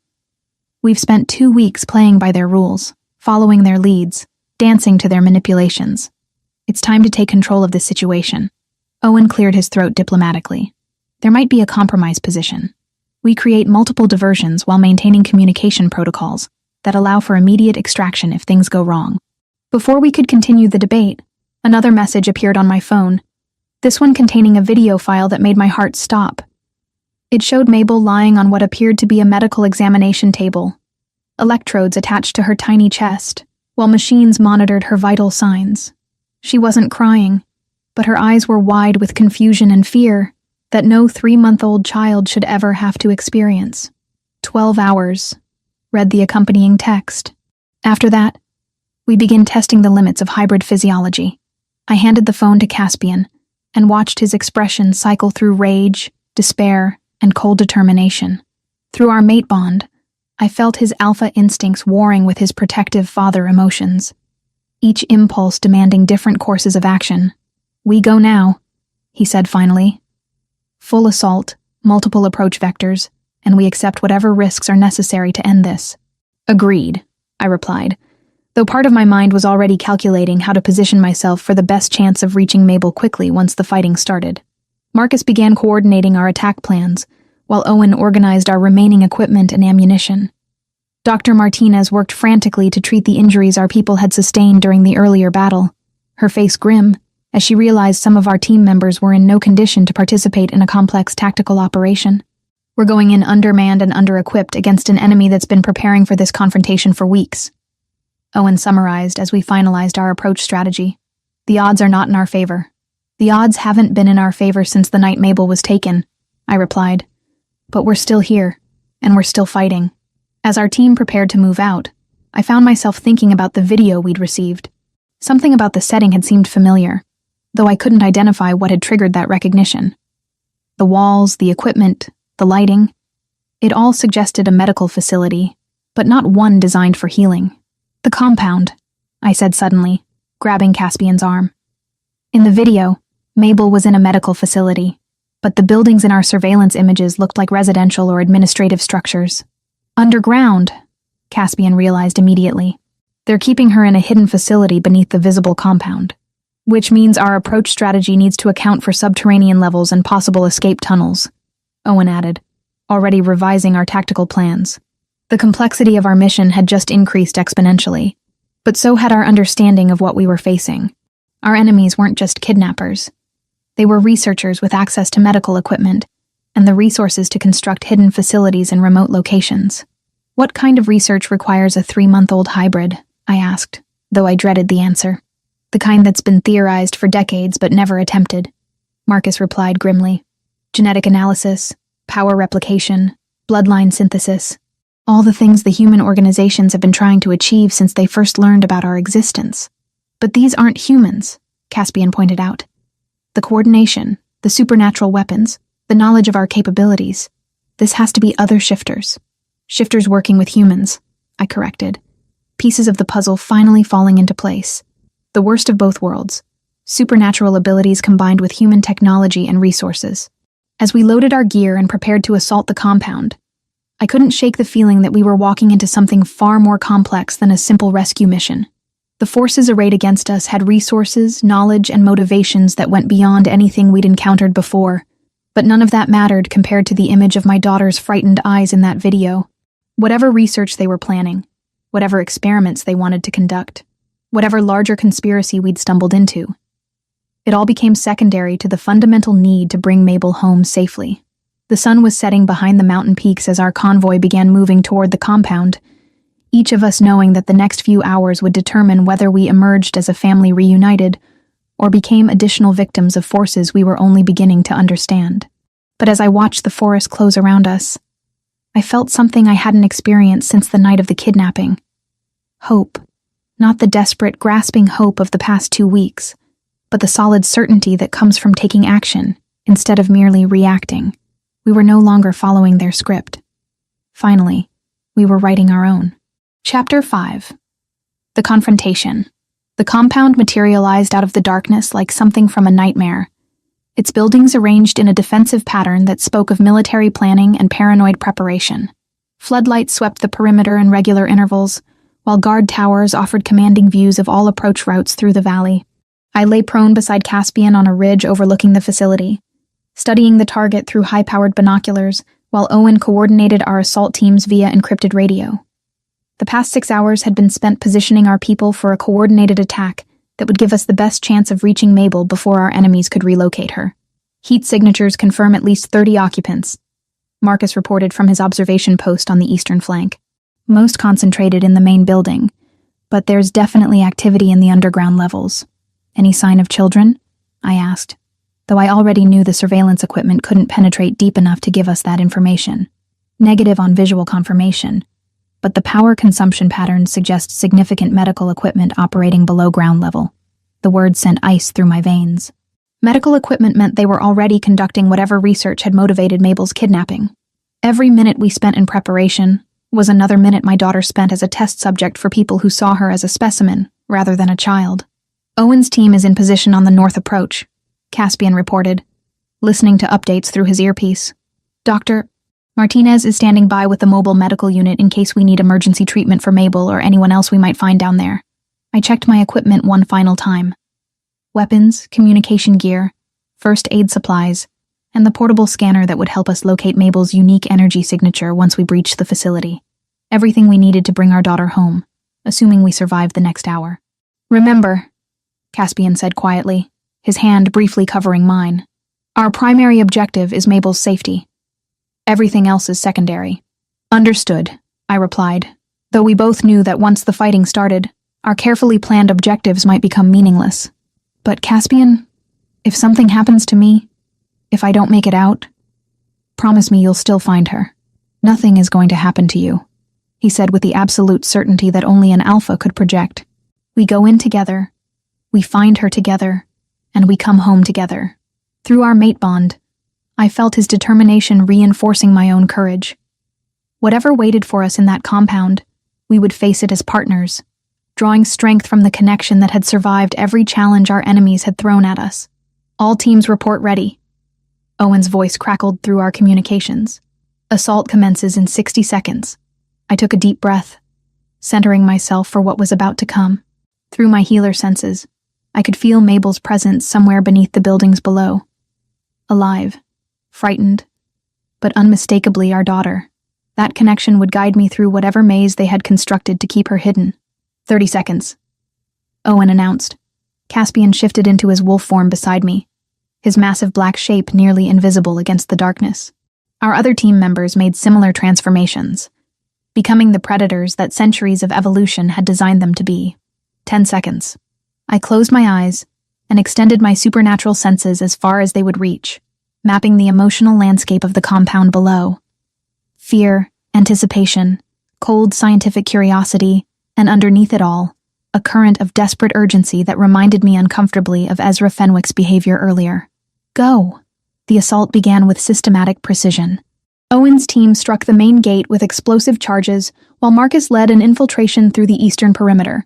We've spent 2 weeks playing by their rules, following their leads, dancing to their manipulations. It's time to take control of this situation. Owen cleared his throat diplomatically. There might be a compromise position. We create multiple diversions while maintaining communication protocols that allow for immediate extraction if things go wrong. Before we could continue the debate, another message appeared on my phone, this one containing a video file that made my heart stop. It showed Mabel lying on what appeared to be a medical examination table, electrodes attached to her tiny chest, while machines monitored her vital signs. She wasn't crying, but her eyes were wide with confusion and fear that no 3-month-old child should ever have to experience. 12 hours, read the accompanying text. After that, we begin testing the limits of hybrid physiology. I handed the phone to Caspian and watched his expression cycle through rage, despair, and cold determination. Through our mate bond, I felt his alpha instincts warring with his protective father emotions, each impulse demanding different courses of action. We go now, he said finally. Full assault, multiple approach vectors, and we accept whatever risks are necessary to end this. Agreed, I replied, though part of my mind was already calculating how to position myself for the best chance of reaching Mabel quickly once the fighting started. Marcus began coordinating our attack plans, while Owen organized our remaining equipment and ammunition. Dr. Martinez worked frantically to treat the injuries our people had sustained during the earlier battle, her face grim, as she realized some of our team members were in no condition to participate in a complex tactical operation. We're going in undermanned and under-equipped against an enemy that's been preparing for this confrontation for weeks. Owen summarized as we finalized our approach strategy. The odds are not in our favor. The odds haven't been in our favor since the night Mabel was taken, I replied. But we're still here, and we're still fighting. As our team prepared to move out, I found myself thinking about the video we'd received. Something about the setting had seemed familiar, though I couldn't identify what had triggered that recognition. The walls, the equipment, the lighting, it all suggested a medical facility, but not one designed for healing. The compound, I said suddenly, grabbing Caspian's arm. In the video, Mabel was in a medical facility, but the buildings in our surveillance images looked like residential or administrative structures. Underground, Caspian realized immediately. They're keeping her in a hidden facility beneath the visible compound, which means our approach strategy needs to account for subterranean levels and possible escape tunnels, Owen added, already revising our tactical plans. The complexity of our mission had just increased exponentially, but so had our understanding of what we were facing. Our enemies weren't just kidnappers. They were researchers with access to medical equipment and the resources to construct hidden facilities in remote locations. What kind of research requires a 3-month-old hybrid? I asked, though I dreaded the answer. The kind that's been theorized for decades but never attempted, Marcus replied grimly. Genetic analysis, power replication, bloodline synthesis. All the things the human organizations have been trying to achieve since they first learned about our existence. But these aren't humans, Caspian pointed out. The coordination, the supernatural weapons, the knowledge of our capabilities. This has to be other shifters. Shifters working with humans, I corrected. Pieces of the puzzle finally falling into place. The worst of both worlds. Supernatural abilities combined with human technology and resources. As we loaded our gear and prepared to assault the compound, I couldn't shake the feeling that we were walking into something far more complex than a simple rescue mission. The forces arrayed against us had resources, knowledge, and motivations that went beyond anything we'd encountered before, but none of that mattered compared to the image of my daughter's frightened eyes in that video. Whatever research they were planning, whatever experiments they wanted to conduct, whatever larger conspiracy we'd stumbled into, it all became secondary to the fundamental need to bring Mabel home safely. The sun was setting behind the mountain peaks as our convoy began moving toward the compound, each of us knowing that the next few hours would determine whether we emerged as a family reunited or became additional victims of forces we were only beginning to understand. But as I watched the forest close around us, I felt something I hadn't experienced since the night of the kidnapping. Hope. Not the desperate, grasping hope of the past 2 weeks, but the solid certainty that comes from taking action instead of merely reacting. We were no longer following their script. Finally, we were writing our own. Chapter 5. The Confrontation. The compound materialized out of the darkness like something from a nightmare, its buildings arranged in a defensive pattern that spoke of military planning and paranoid preparation. Floodlights swept the perimeter in regular intervals, while guard towers offered commanding views of all approach routes through the valley. I lay prone beside Caspian on a ridge overlooking the facility, studying the target through high-powered binoculars, while Owen coordinated our assault teams via encrypted radio. The past 6 hours had been spent positioning our people for a coordinated attack that would give us the best chance of reaching Mabel before our enemies could relocate her. Heat signatures confirm at least 30 occupants, Marcus reported from his observation post on the eastern flank. Most concentrated in the main building, but there's definitely activity in the underground levels. Any sign of children? I asked, though I already knew the surveillance equipment couldn't penetrate deep enough to give us that information. Negative on visual confirmation, but the power consumption patterns suggest significant medical equipment operating below ground level. The words sent ice through my veins. Medical equipment meant they were already conducting whatever research had motivated Mabel's kidnapping. Every minute we spent in preparation was another minute my daughter spent as a test subject for people who saw her as a specimen rather than a child. Owen's team is in position on the north approach, Caspian reported, listening to updates through his earpiece. Dr. Martinez is standing by with the mobile medical unit in case we need emergency treatment for Mabel or anyone else we might find down there. I checked my equipment one final time. Weapons, communication gear, first aid supplies, and the portable scanner that would help us locate Mabel's unique energy signature once we breached the facility. Everything we needed to bring our daughter home, assuming we survived the next hour. Remember, Caspian said quietly, his hand briefly covering mine, our primary objective is Mabel's safety. Everything else is secondary. Understood, I replied, though we both knew that once the fighting started, our carefully planned objectives might become meaningless. But Caspian, if something happens to me, if I don't make it out, promise me you'll still find her. Nothing is going to happen to you, he said with the absolute certainty that only an alpha could project. We go in together, we find her together, and we come home together. Through our mate bond, I felt his determination reinforcing my own courage. Whatever waited for us in that compound, we would face it as partners, drawing strength from the connection that had survived every challenge our enemies had thrown at us. All teams report ready. Owen's voice crackled through our communications. Assault commences in 60 seconds. I took a deep breath, centering myself for what was about to come. Through my healer senses, I could feel Mabel's presence somewhere beneath the buildings below. Alive, frightened, but unmistakably our daughter. That connection would guide me through whatever maze they had constructed to keep her hidden. 30 seconds. Owen announced. Caspian shifted into his wolf form beside me, his massive black shape nearly invisible against the darkness. Our other team members made similar transformations, becoming the predators that centuries of evolution had designed them to be. 10 seconds. I closed my eyes and extended my supernatural senses as far as they would reach, mapping the emotional landscape of the compound below. Fear, anticipation, cold scientific curiosity, and underneath it all, a current of desperate urgency that reminded me uncomfortably of Ezra Fenwick's behavior earlier. Go! The assault began with systematic precision. Owen's team struck the main gate with explosive charges, while Marcus led an infiltration through the eastern perimeter.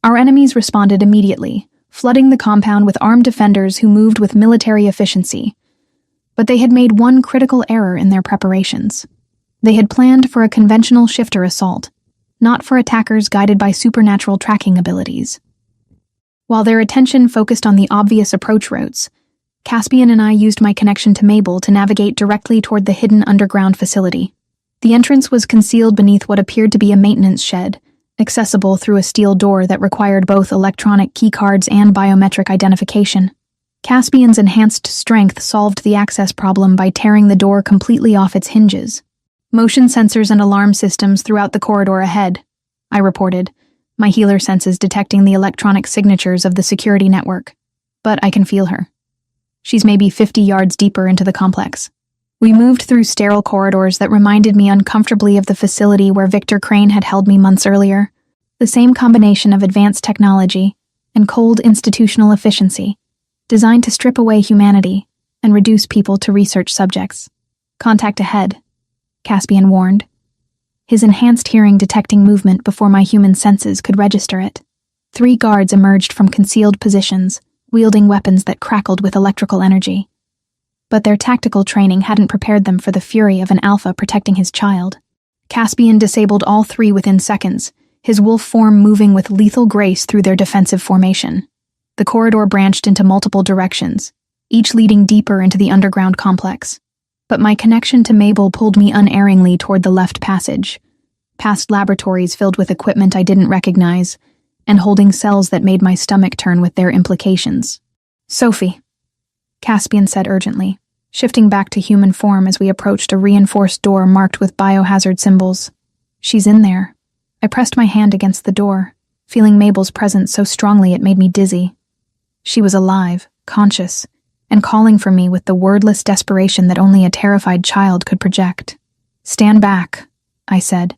Our enemies responded immediately, flooding the compound with armed defenders who moved with military efficiency. But they had made one critical error in their preparations. They had planned for a conventional shifter assault, not for attackers guided by supernatural tracking abilities. While their attention focused on the obvious approach routes, Caspian and I used my connection to Mabel to navigate directly toward the hidden underground facility. The entrance was concealed beneath what appeared to be a maintenance shed, accessible through a steel door that required both electronic keycards and biometric identification. Caspian's enhanced strength solved the access problem by tearing the door completely off its hinges. Motion sensors and alarm systems throughout the corridor ahead, I reported, my healer senses detecting the electronic signatures of the security network. But I can feel her. She's maybe 50 yards deeper into the complex. We moved through sterile corridors that reminded me uncomfortably of the facility where Victor Crane had held me months earlier. The same combination of advanced technology and cold institutional efficiency, designed to strip away humanity and reduce people to research subjects. Contact ahead, Caspian warned, his enhanced hearing detecting movement before my human senses could register it. 3 guards emerged from concealed positions, wielding weapons that crackled with electrical energy. But their tactical training hadn't prepared them for the fury of an alpha protecting his child. Caspian disabled all 3 within seconds, his wolf form moving with lethal grace through their defensive formation. The corridor branched into multiple directions, each leading deeper into the underground complex. But my connection to Mabel pulled me unerringly toward the left passage, past laboratories filled with equipment I didn't recognize, and holding cells that made my stomach turn with their implications. Sophie, Caspian said urgently, shifting back to human form as we approached a reinforced door marked with biohazard symbols. She's in there. I pressed my hand against the door, feeling Mabel's presence so strongly it made me dizzy. She was alive, conscious, and calling for me with the wordless desperation that only a terrified child could project. Stand back, I said,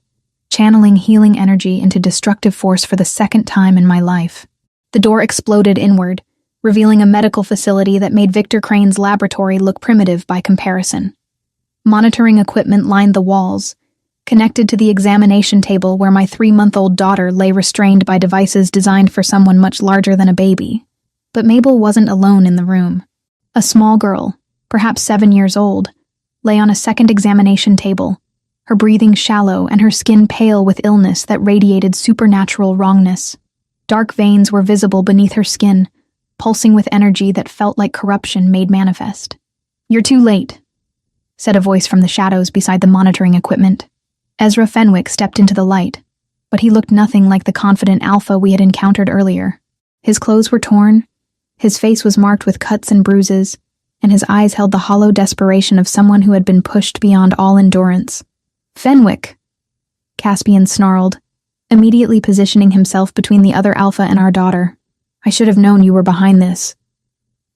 channeling healing energy into destructive force for the second time in my life. The door exploded inward, revealing a medical facility that made Victor Crane's laboratory look primitive by comparison. Monitoring equipment lined the walls, connected to the examination table where my 3-month-old daughter lay restrained by devices designed for someone much larger than a baby. But Mabel wasn't alone in the room. A small girl, perhaps 7 years old, lay on a second examination table, her breathing shallow and her skin pale with illness that radiated supernatural wrongness. Dark veins were visible beneath her skin, pulsing with energy that felt like corruption made manifest. "You're too late," said a voice from the shadows beside the monitoring equipment. Ezra Fenwick stepped into the light, but he looked nothing like the confident alpha we had encountered earlier. His clothes were torn, his face was marked with cuts and bruises, and his eyes held the hollow desperation of someone who had been pushed beyond all endurance. "Fenwick!" Caspian snarled, immediately positioning himself between the other alpha and our daughter. "I should have known you were behind this."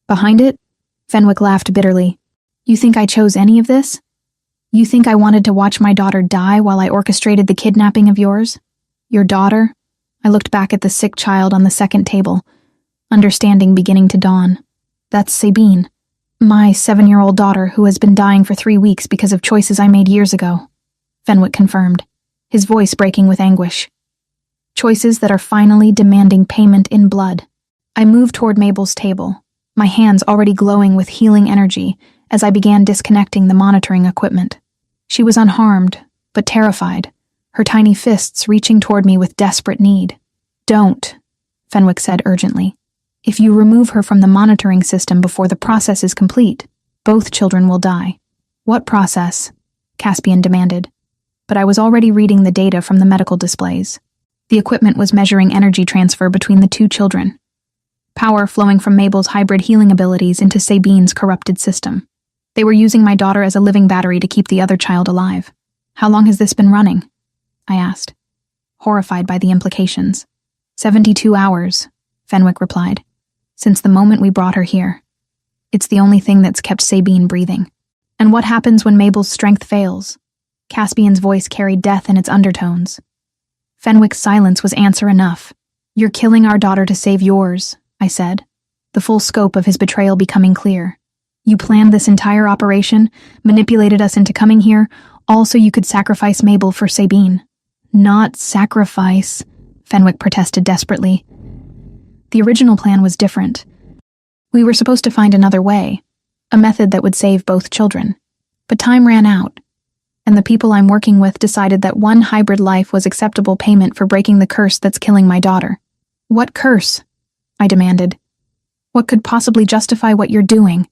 "Behind it?" Fenwick laughed bitterly. "You think I chose any of this? You think I wanted to watch my daughter die while I orchestrated the kidnapping of yours? Your daughter?" I looked back at the sick child on the second table, understanding beginning to dawn. "That's Sabine, my 7-year-old daughter who has been dying for 3 weeks because of choices I made years ago," Fenwick confirmed, his voice breaking with anguish. "Choices that are finally demanding payment in blood." I moved toward Mabel's table, my hands already glowing with healing energy as I began disconnecting the monitoring equipment. She was unharmed, but terrified, her tiny fists reaching toward me with desperate need. "Don't," Fenwick said urgently. "If you remove her from the monitoring system before the process is complete, both children will die." "What process?" Caspian demanded. But I was already reading the data from the medical displays. The equipment was measuring energy transfer between the 2 children. Power flowing from Mabel's hybrid healing abilities into Sabine's corrupted system. They were using my daughter as a living battery to keep the other child alive. "How long has this been running?" I asked, horrified by the implications. 72 hours, Fenwick replied, "since the moment we brought her here. It's the only thing that's kept Sabine breathing." "And what happens when Mabel's strength fails?" Caspian's voice carried death in its undertones. Fenwick's silence was answer enough. "You're killing our daughter to save yours," I said, the full scope of his betrayal becoming clear. "You planned this entire operation, manipulated us into coming here, all so you could sacrifice Mabel for Sabine." "Not sacrifice," Fenwick protested desperately. "The original plan was different. We were supposed to find another way, a method that would save both children. But time ran out, and the people I'm working with decided that one hybrid life was acceptable payment for breaking the curse that's killing my daughter." "What curse?" I demanded. "What could possibly justify what you're doing?"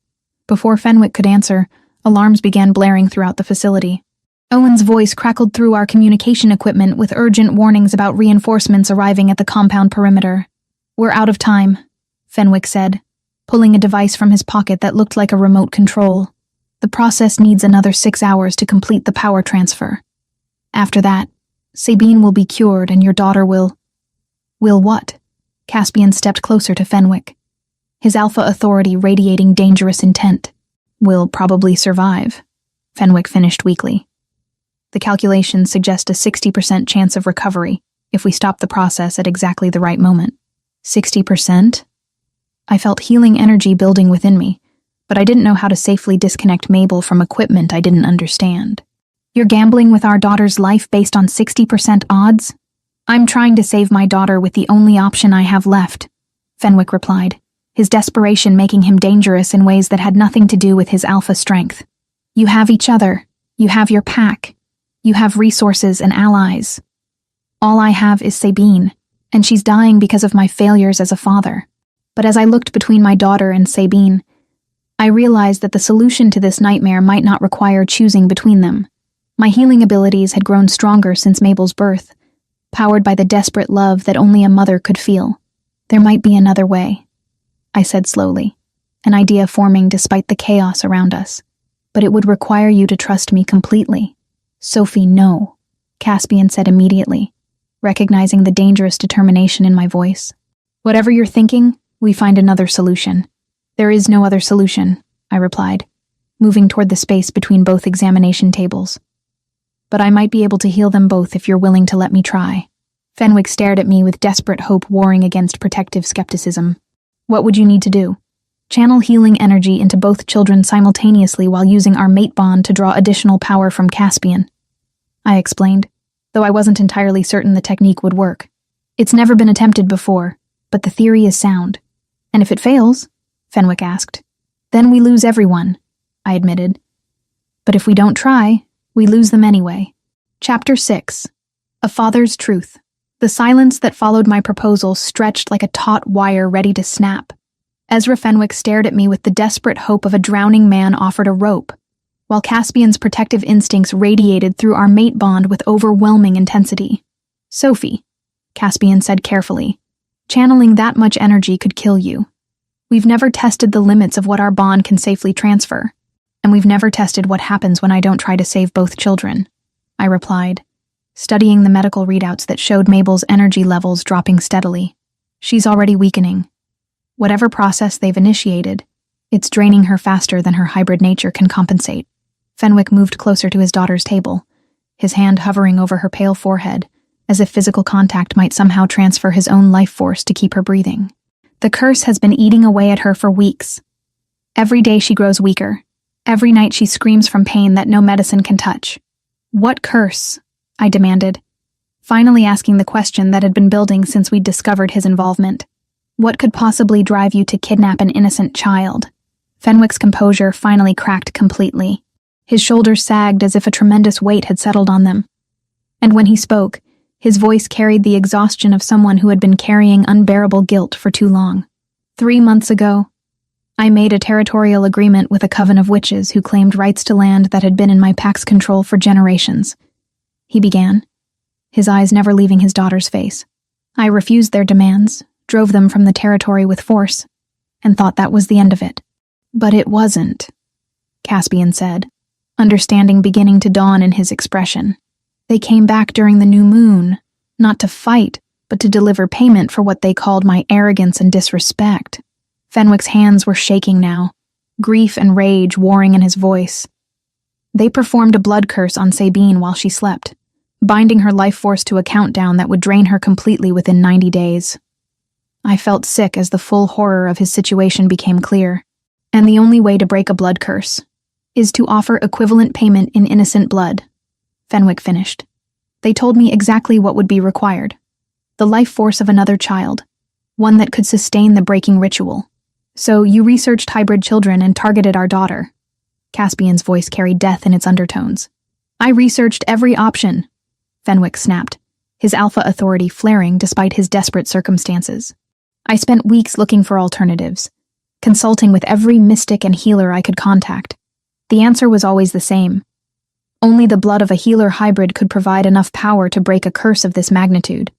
Before Fenwick could answer, alarms began blaring throughout the facility. Owen's voice crackled through our communication equipment with urgent warnings about reinforcements arriving at the compound perimeter. "We're out of time," Fenwick said, pulling a device from his pocket that looked like a remote control. "The process needs another 6 hours to complete the power transfer. After that, Sabine will be cured and your daughter will..." "Will what?" Caspian stepped closer to Fenwick, his alpha authority radiating dangerous intent. "Will probably survive," Fenwick finished weakly. "The calculations suggest a 60% chance of recovery if we stop the process at exactly the right moment." 60%? I felt healing energy building within me, but I didn't know how to safely disconnect Mabel from equipment I didn't understand. "You're gambling with our daughter's life based on 60% odds?" "I'm trying to save my daughter with the only option I have left," Fenwick replied, his desperation making him dangerous in ways that had nothing to do with his alpha strength. "You have each other. You have your pack. You have resources and allies. All I have is Sabine, and she's dying because of my failures as a father." But as I looked between my daughter and Sabine, I realized that the solution to this nightmare might not require choosing between them. My healing abilities had grown stronger since Mabel's birth, powered by the desperate love that only a mother could feel. "There might be another way," I said slowly, an idea forming despite the chaos around us. "But it would require you to trust me completely." "Sophie, no," Caspian said immediately, recognizing the dangerous determination in my voice. "Whatever you're thinking, we find another solution." "There is no other solution," I replied, moving toward the space between both examination tables. "But I might be able to heal them both if you're willing to let me try." Fenwick stared at me with desperate hope warring against protective skepticism. "What would you need to do?" "Channel healing energy into both children simultaneously while using our mate bond to draw additional power from Caspian," I explained, though I wasn't entirely certain the technique would work. "It's never been attempted before, but the theory is sound." "And if it fails?" Fenwick asked. "Then we lose everyone," I admitted. "But if we don't try, we lose them anyway." Chapter 6. A Father's Truth. The silence that followed my proposal stretched like a taut wire ready to snap. Ezra Fenwick stared at me with the desperate hope of a drowning man offered a rope, while Caspian's protective instincts radiated through our mate bond with overwhelming intensity. "Sophie," Caspian said carefully, "channeling that much energy could kill you. We've never tested the limits of what our bond can safely transfer, and we've never tested what happens when I don't try to save both children," I replied, studying the medical readouts that showed Mabel's energy levels dropping steadily. "She's already weakening. Whatever process they've initiated, it's draining her faster than her hybrid nature can compensate." Fenwick moved closer to his daughter's table, his hand hovering over her pale forehead, as if physical contact might somehow transfer his own life force to keep her breathing. "The curse has been eating away at her for weeks. Every day she grows weaker. Every night she screams from pain that no medicine can touch." "What curse?" I demanded, finally asking the question that had been building since we'd discovered his involvement. "What could possibly drive you to kidnap an innocent child?" Fenwick's composure finally cracked completely. His shoulders sagged as if a tremendous weight had settled on them. And when he spoke, his voice carried the exhaustion of someone who had been carrying unbearable guilt for too long. 3 months ago, I made a territorial agreement with a coven of witches who claimed rights to land that had been in my pack's control for generations," he began, his eyes never leaving his daughter's face. "I refused their demands, drove them from the territory with force, and thought that was the end of it. But it wasn't," Caspian said, understanding beginning to dawn in his expression. "They came back during the new moon, not to fight, but to deliver payment for what they called my arrogance and disrespect." Fenwick's hands were shaking now, grief and rage warring in his voice. They performed a blood curse on Sabine while she slept, binding her life force to a countdown that would drain her completely within 90 days. I felt sick as the full horror of his situation became clear. And the only way to break a blood curse is to offer equivalent payment in innocent blood, Fenwick finished. They told me exactly what would be required. The life force of another child, one that could sustain the breaking ritual. So you researched hybrid children and targeted our daughter. Caspian's voice carried death in its undertones. I researched every option, Fenwick snapped, his alpha authority flaring despite his desperate circumstances. I spent weeks looking for alternatives, consulting with every mystic and healer I could contact. The answer was always the same. Only the blood of a healer hybrid could provide enough power to break a curse of this magnitude.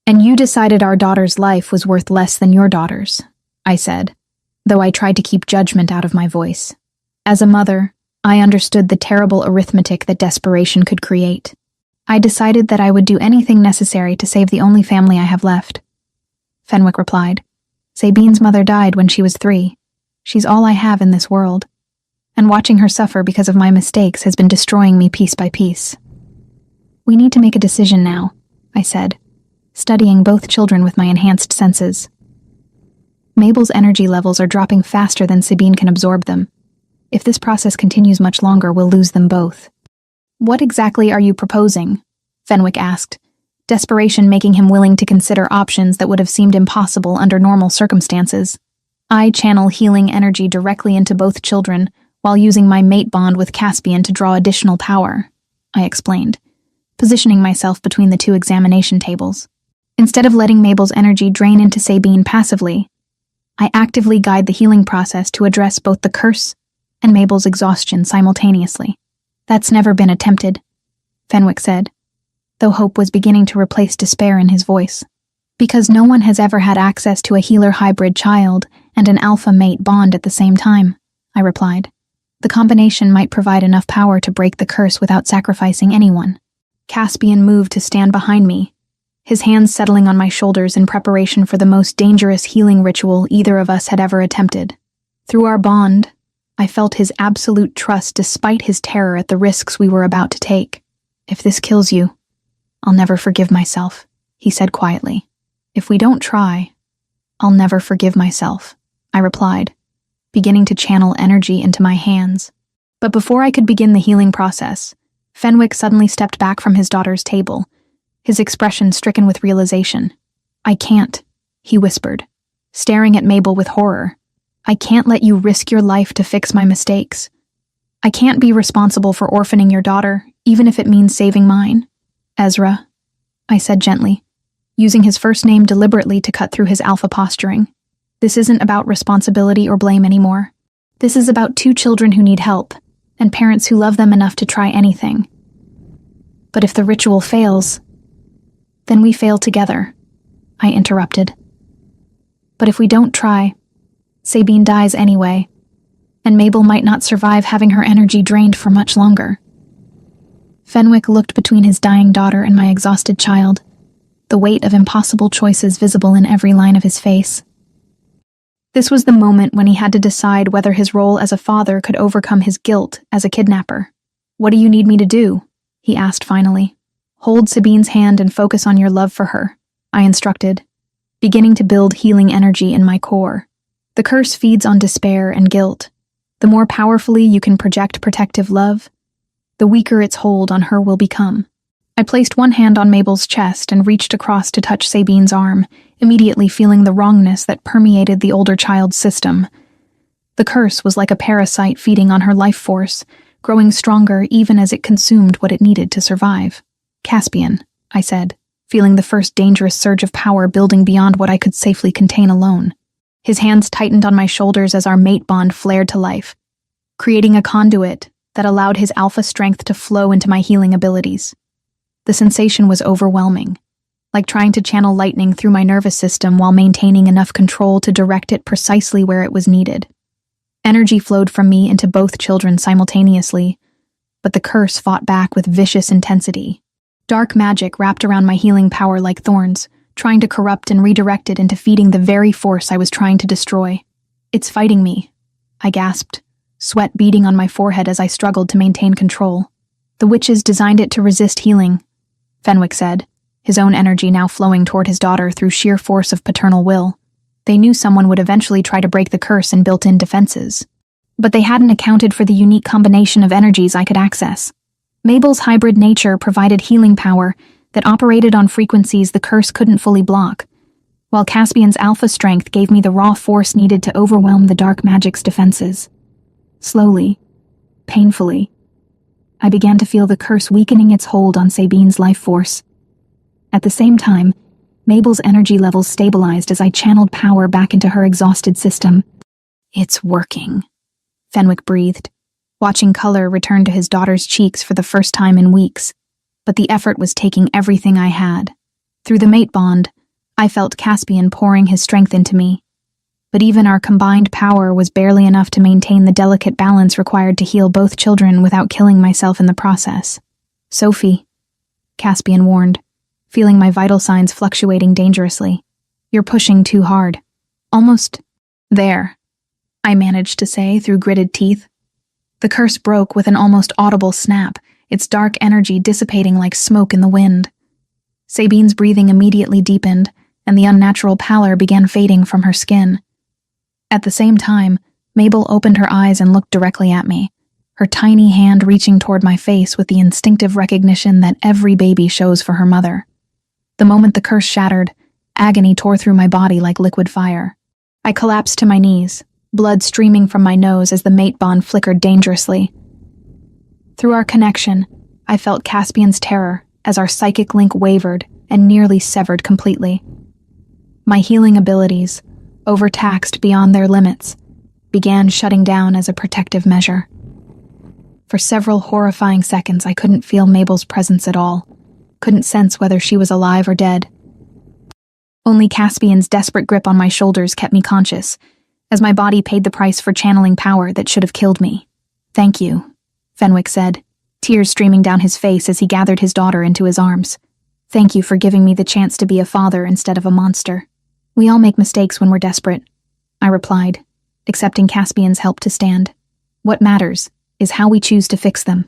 And you decided our daughter's life was worth less than your daughter's, I said, though I tried to keep judgment out of my voice. As a mother, I understood the terrible arithmetic that desperation could create. I decided that I would do anything necessary to save the only family I have left. Fenwick replied. Sabine's mother died when she was 3. She's all I have in this world. And watching her suffer because of my mistakes has been destroying me piece by piece. We need to make a decision now, I said, studying both children with my enhanced senses. Mabel's energy levels are dropping faster than Sabine can absorb them. If this process continues much longer, we'll lose them both. What exactly are you proposing? Fenwick asked, desperation making him willing to consider options that would have seemed impossible under normal circumstances. I channel healing energy directly into both children while using my mate bond with Caspian to draw additional power, I explained, positioning myself between the 2 examination tables. Instead of letting Mabel's energy drain into Sabine passively, I actively guide the healing process to address both the curse and Mabel's exhaustion simultaneously. That's never been attempted, Fenwick said, though hope was beginning to replace despair in his voice. Because no one has ever had access to a healer hybrid child and an alpha mate bond at the same time, I replied. The combination might provide enough power to break the curse without sacrificing anyone. Caspian moved to stand behind me, his hands settling on my shoulders in preparation for the most dangerous healing ritual either of us had ever attempted. Through our bond, I felt his absolute trust despite his terror at the risks we were about to take. If this kills you, I'll never forgive myself, he said quietly. If we don't try, I'll never forgive myself, I replied, beginning to channel energy into my hands. But before I could begin the healing process, Fenwick suddenly stepped back from his daughter's table, his expression stricken with realization. I can't, he whispered, staring at Mabel with horror. I can't let you risk your life to fix my mistakes. I can't be responsible for orphaning your daughter, even if it means saving mine. Ezra, I said gently, using his first name deliberately to cut through his alpha posturing. This isn't about responsibility or blame anymore. This is about 2 children who need help, and parents who love them enough to try anything. But if the ritual fails, then we fail together, I interrupted. But if we don't try, Sabine dies anyway, and Mabel might not survive having her energy drained for much longer. Fenwick looked between his dying daughter and my exhausted child, the weight of impossible choices visible in every line of his face. This was the moment when he had to decide whether his role as a father could overcome his guilt as a kidnapper. What do you need me to do? He asked finally. Hold Sabine's hand and focus on your love for her, I instructed, beginning to build healing energy in my core. The curse feeds on despair and guilt. The more powerfully you can project protective love, the weaker its hold on her will become. I placed one hand on Mabel's chest and reached across to touch Sabine's arm, immediately feeling the wrongness that permeated the older child's system. The curse was like a parasite feeding on her life force, growing stronger even as it consumed what it needed to survive. Caspian, I said, feeling the first dangerous surge of power building beyond what I could safely contain alone. His hands tightened on my shoulders as our mate bond flared to life, creating a conduit that allowed his alpha strength to flow into my healing abilities. The sensation was overwhelming, like trying to channel lightning through my nervous system while maintaining enough control to direct it precisely where it was needed. Energy flowed from me into both children simultaneously, but the curse fought back with vicious intensity. Dark magic wrapped around my healing power like thorns, trying to corrupt and redirect it into feeding the very force I was trying to destroy. It's fighting me, I gasped, sweat beading on my forehead as I struggled to maintain control. The witches designed it to resist healing, Fenwick said, his own energy now flowing toward his daughter through sheer force of paternal will. They knew someone would eventually try to break the curse and built-in defenses. But they hadn't accounted for the unique combination of energies I could access. Mabel's hybrid nature provided healing power that operated on frequencies the curse couldn't fully block, while Caspian's alpha strength gave me the raw force needed to overwhelm the dark magic's defenses. Slowly, painfully, I began to feel the curse weakening its hold on Sabine's life force. At the same time, Mabel's energy levels stabilized as I channeled power back into her exhausted system. "It's working," Fenwick breathed, watching color return to his daughter's cheeks for the first time in weeks. But the effort was taking everything I had. Through the mate bond, I felt Caspian pouring his strength into me. But even our combined power was barely enough to maintain the delicate balance required to heal both children without killing myself in the process. "Sophie," Caspian warned, feeling my vital signs fluctuating dangerously. "You're pushing too hard." "Almost there," I managed to say through gritted teeth. The curse broke with an almost audible snap, its dark energy dissipating like smoke in the wind. Sabine's breathing immediately deepened, and the unnatural pallor began fading from her skin. At the same time, Mabel opened her eyes and looked directly at me, her tiny hand reaching toward my face with the instinctive recognition that every baby shows for her mother. The moment the curse shattered, agony tore through my body like liquid fire. I collapsed to my knees, blood streaming from my nose as the mate bond flickered dangerously. Through our connection, I felt Caspian's terror as our psychic link wavered and nearly severed completely. My healing abilities, overtaxed beyond their limits, began shutting down as a protective measure. For several horrifying seconds, I couldn't feel Mabel's presence at all, couldn't sense whether she was alive or dead. Only Caspian's desperate grip on my shoulders kept me conscious, as my body paid the price for channeling power that should have killed me. "Thank you," Fenwick said, tears streaming down his face as he gathered his daughter into his arms. "Thank you for giving me the chance to be a father instead of a monster." "We all make mistakes when we're desperate," I replied, accepting Caspian's help to stand. "What matters is how we choose to fix them."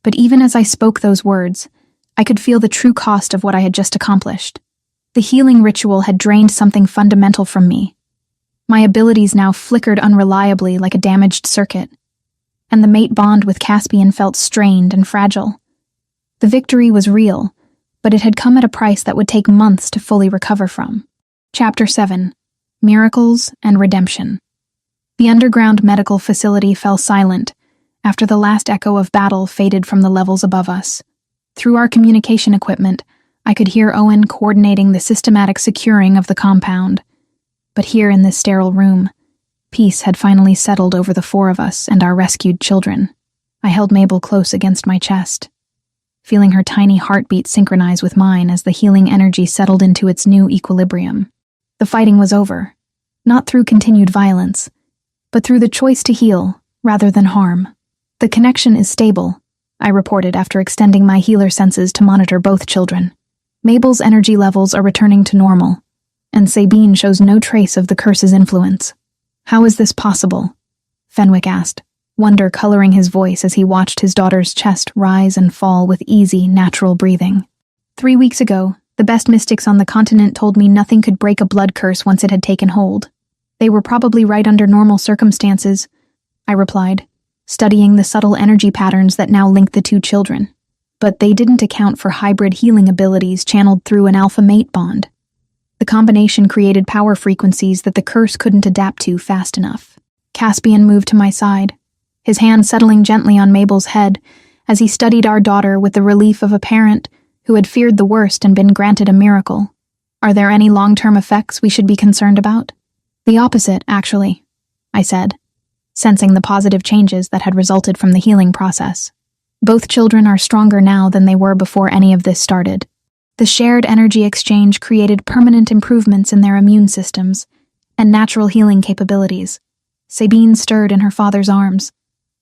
But even as I spoke those words, I could feel the true cost of what I had just accomplished. The healing ritual had drained something fundamental from me. My abilities now flickered unreliably like a damaged circuit, and the mate bond with Caspian felt strained and fragile. The victory was real, but it had come at a price that would take months to fully recover from. Chapter 7: Miracles and Redemption. The underground medical facility fell silent after the last echo of battle faded from the levels above us. Through our communication equipment, I could hear Owen coordinating the systematic securing of the compound. But here in this sterile room, peace had finally settled over the four of us and our rescued children. I held Mabel close against my chest, feeling her tiny heartbeat synchronize with mine as the healing energy settled into its new equilibrium. The fighting was over, not through continued violence, but through the choice to heal rather than harm. "The connection is stable," I reported after extending my healer senses to monitor both children. "Mabel's energy levels are returning to normal, and Sabine shows no trace of the curse's influence." "How is this possible?" Fenwick asked, wonder coloring his voice as he watched his daughter's chest rise and fall with easy, natural breathing. 3 weeks ago, the best mystics on the continent told me nothing could break a blood curse once it had taken hold. They were probably right under normal circumstances, I replied, studying the subtle energy patterns that now link the two children. But they didn't account for hybrid healing abilities channeled through an alpha-mate bond. The combination created power frequencies that the curse couldn't adapt to fast enough. Caspian moved to my side, his hand settling gently on Mabel's head as he studied our daughter with the relief of a parent who had feared the worst and been granted a miracle. "Are there any long-term effects we should be concerned about?" "The opposite, actually," I said, sensing the positive changes that had resulted from the healing process. "Both children are stronger now than they were before any of this started. The shared energy exchange created permanent improvements in their immune systems and natural healing capabilities." Sabine stirred in her father's arms,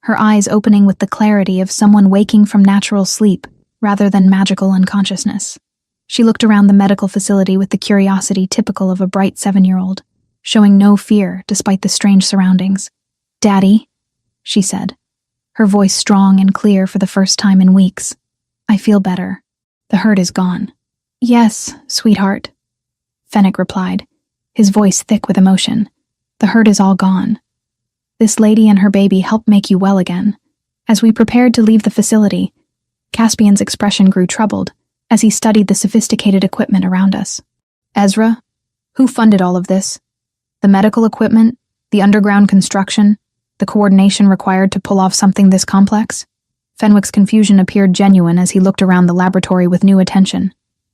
her eyes opening with the clarity of someone waking from natural sleep rather than magical unconsciousness. She looked around the medical facility with the curiosity typical of a bright 7-year-old, showing no fear despite the strange surroundings. "Daddy?" she said, her voice strong and clear for the first time in weeks. I feel better. The hurt is gone. Yes, sweetheart, Fennec replied, his voice thick with emotion. The hurt is all gone. This lady and her baby helped make you well again. As we prepared to leave the facility, Caspian's expression grew troubled as he studied the sophisticated equipment around us. Ezra, who funded all of this? The medical equipment, the underground construction, the coordination required to pull off something this complex? Fenwick's confusion appeared genuine as he looked around the laboratory with new attention.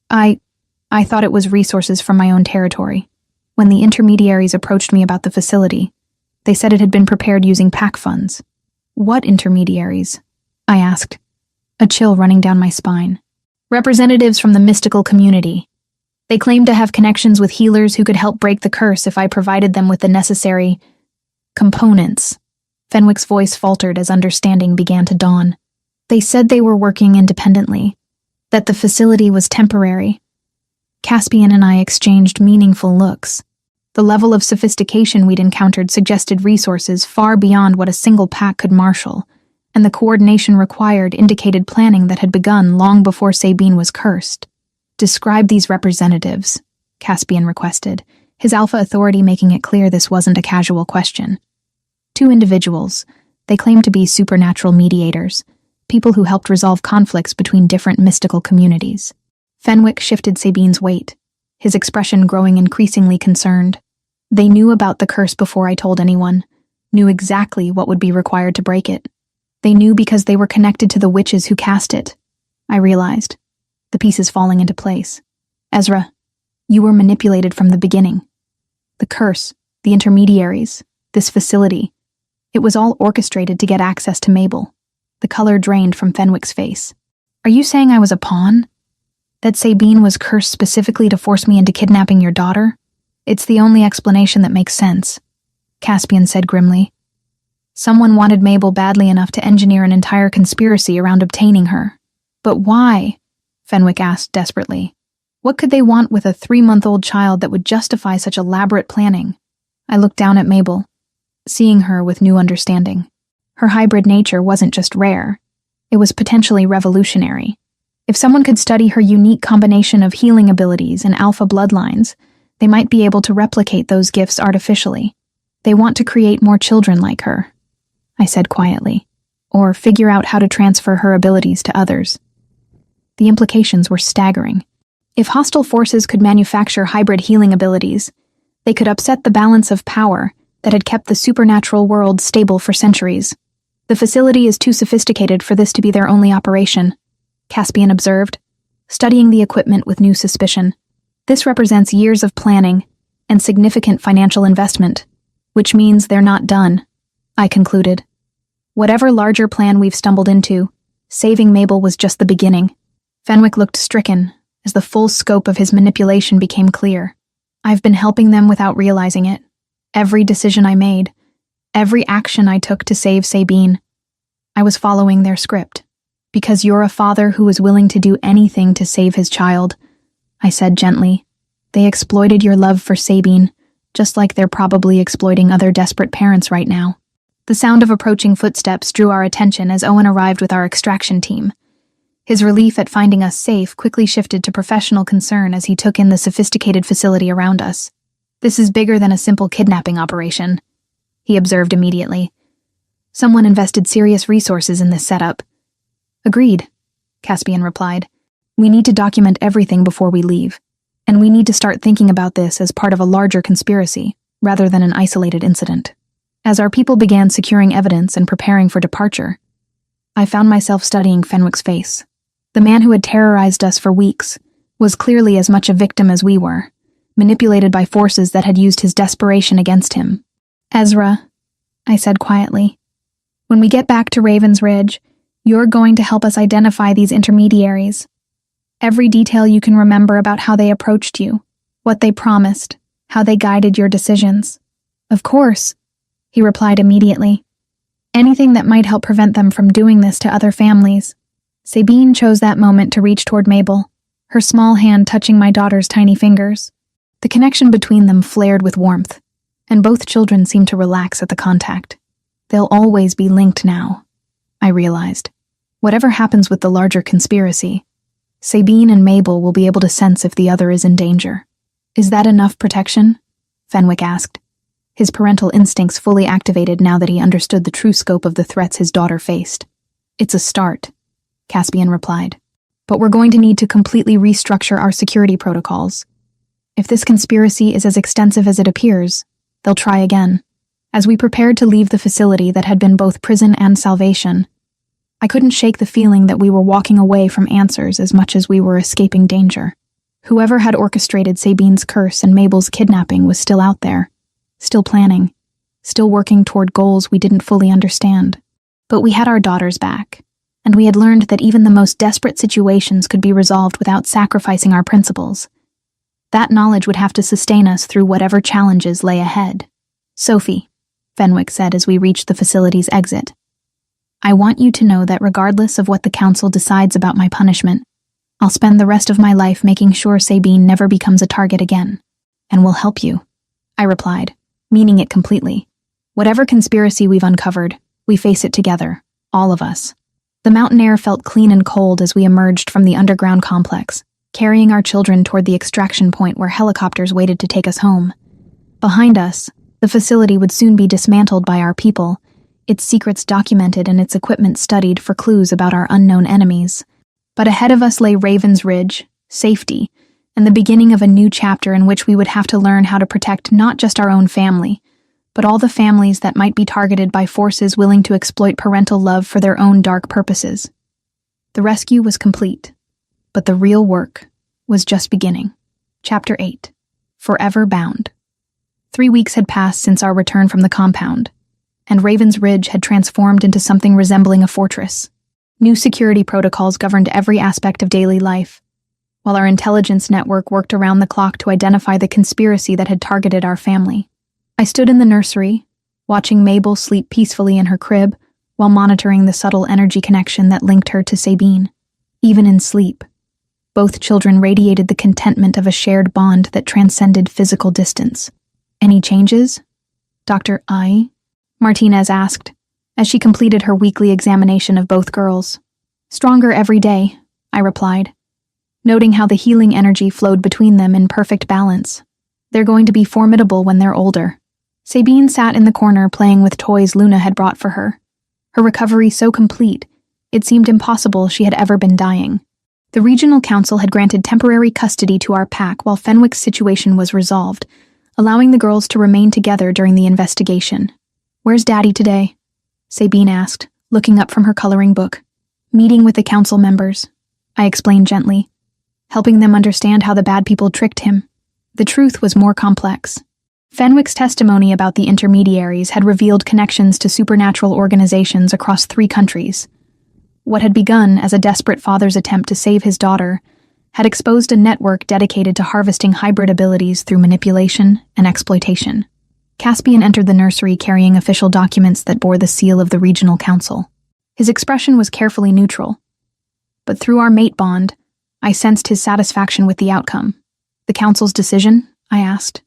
I thought it was resources from my own territory. When the intermediaries approached me about the facility, they said it had been prepared using PAC funds. What intermediaries? I asked, a chill running down my spine. Representatives from the mystical community. They claimed to have connections with healers who could help break the curse if I provided them with the necessary components. Fenwick's voice faltered as understanding began to dawn. They said they were working independently, that the facility was temporary. Caspian and I exchanged meaningful looks. The level of sophistication we'd encountered suggested resources far beyond what a single PAC could marshal, and the coordination required indicated planning that had begun long before Sabine was cursed. Describe these representatives, Caspian requested, his alpha authority making it clear this wasn't a casual question. 2 individuals. They claimed to be supernatural mediators, people who helped resolve conflicts between different mystical communities. Fenwick shifted Sabine's weight, his expression growing increasingly concerned. They knew about the curse before I told anyone, knew exactly what would be required to break it. They knew because they were connected to the witches who cast it. I realized, the pieces falling into place. Ezra, you were manipulated from the beginning. The curse, the intermediaries, this facility, it was all orchestrated to get access to Mabel. The color drained from Fenwick's face. Are you saying I was a pawn? That Sabine was cursed specifically to force me into kidnapping your daughter? It's the only explanation that makes sense, Caspian said grimly. Someone wanted Mabel badly enough to engineer an entire conspiracy around obtaining her. But why? Fenwick asked desperately. What could they want with a 3-month-old child that would justify such elaborate planning? I looked down at Mabel, seeing her with new understanding. Her hybrid nature wasn't just rare, it was potentially revolutionary. If someone could study her unique combination of healing abilities and alpha bloodlines, they might be able to replicate those gifts artificially. They want to create more children like her, I said quietly, or figure out how to transfer her abilities to others. The implications were staggering. If hostile forces could manufacture hybrid healing abilities, they could upset the balance of power that had kept the supernatural world stable for centuries. The facility is too sophisticated for this to be their only operation, Caspian observed, studying the equipment with new suspicion. This represents years of planning and significant financial investment, which means they're not done, I concluded. Whatever larger plan we've stumbled into, saving Mabel was just the beginning. Fenwick looked stricken as the full scope of his manipulation became clear. I've been helping them without realizing it. Every decision I made, every action I took to save Sabine, I was following their script. Because you're a father who is willing to do anything to save his child, I said gently. They exploited your love for Sabine, just like they're probably exploiting other desperate parents right now. The sound of approaching footsteps drew our attention as Owen arrived with our extraction team. His relief at finding us safe quickly shifted to professional concern as he took in the sophisticated facility around us. This is bigger than a simple kidnapping operation, he observed immediately. Someone invested serious resources in this setup. Agreed, Caspian replied. We need to document everything before we leave, and we need to start thinking about this as part of a larger conspiracy, rather than an isolated incident. As our people began securing evidence and preparing for departure, I found myself studying Fenwick's face. The man who had terrorized us for weeks was clearly as much a victim as we were, manipulated by forces that had used his desperation against him. Ezra, I said quietly, when we get back to Raven's Ridge, you're going to help us identify these intermediaries. Every detail you can remember about how they approached you, what they promised, how they guided your decisions. Of course, he replied immediately. Anything that might help prevent them from doing this to other families. Sabine chose that moment to reach toward Mabel, her small hand touching my daughter's tiny fingers. The connection between them flared with warmth, and both children seemed to relax at the contact. They'll always be linked now, I realized. Whatever happens with the larger conspiracy, Sabine and Mabel will be able to sense if the other is in danger. Is that enough protection? Fenwick asked, his parental instincts fully activated now that he understood the true scope of the threats his daughter faced. It's a start, Caspian replied. But we're going to need to completely restructure our security protocols. If this conspiracy is as extensive as it appears, they'll try again. As we prepared to leave the facility that had been both prison and salvation, I couldn't shake the feeling that we were walking away from answers as much as we were escaping danger. Whoever had orchestrated Sabine's curse and Mabel's kidnapping was still out there, still planning, still working toward goals we didn't fully understand. But we had our daughters back, and we had learned that even the most desperate situations could be resolved without sacrificing our principles. That knowledge would have to sustain us through whatever challenges lay ahead. Sophie, Fenwick said as we reached the facility's exit, I want you to know that regardless of what the council decides about my punishment, I'll spend the rest of my life making sure Sabine never becomes a target again. And we'll help you, I replied, meaning it completely. Whatever conspiracy we've uncovered, we face it together, all of us. The mountain air felt clean and cold as we emerged from the underground complex, carrying our children toward the extraction point where helicopters waited to take us home. Behind us, the facility would soon be dismantled by our people, its secrets documented and its equipment studied for clues about our unknown enemies. But ahead of us lay Raven's Ridge, safety, and the beginning of a new chapter in which we would have to learn how to protect not just our own family, but all the families that might be targeted by forces willing to exploit parental love for their own dark purposes. The rescue was complete, but the real work was just beginning. Chapter 8. Forever Bound. 3 weeks had passed since our return from the compound, and Raven's Ridge had transformed into something resembling a fortress. New security protocols governed every aspect of daily life, while our intelligence network worked around the clock to identify the conspiracy that had targeted our family. I stood in the nursery, watching Mabel sleep peacefully in her crib, while monitoring the subtle energy connection that linked her to Sabine. Even in sleep, both children radiated the contentment of a shared bond that transcended physical distance. Any changes? Dr. I? Martinez asked, as she completed her weekly examination of both girls. Stronger every day, I replied, noting how the healing energy flowed between them in perfect balance. They're going to be formidable when they're older. Sabine sat in the corner playing with toys Luna had brought for her. Her recovery so complete, it seemed impossible she had ever been dying. The regional council had granted temporary custody to our pack while Fenwick's situation was resolved, allowing the girls to remain together during the investigation. Where's Daddy today? Sabine asked, looking up from her coloring book. Meeting with the council members, I explained gently, helping them understand how the bad people tricked him. The truth was more complex. Fenwick's testimony about the intermediaries had revealed connections to supernatural organizations across 3 countries. What had begun as a desperate father's attempt to save his daughter had exposed a network dedicated to harvesting hybrid abilities through manipulation and exploitation. Caspian entered the nursery carrying official documents that bore the seal of the regional council. His expression was carefully neutral, but through our mate bond, I sensed his satisfaction with the outcome. The council's decision? I asked.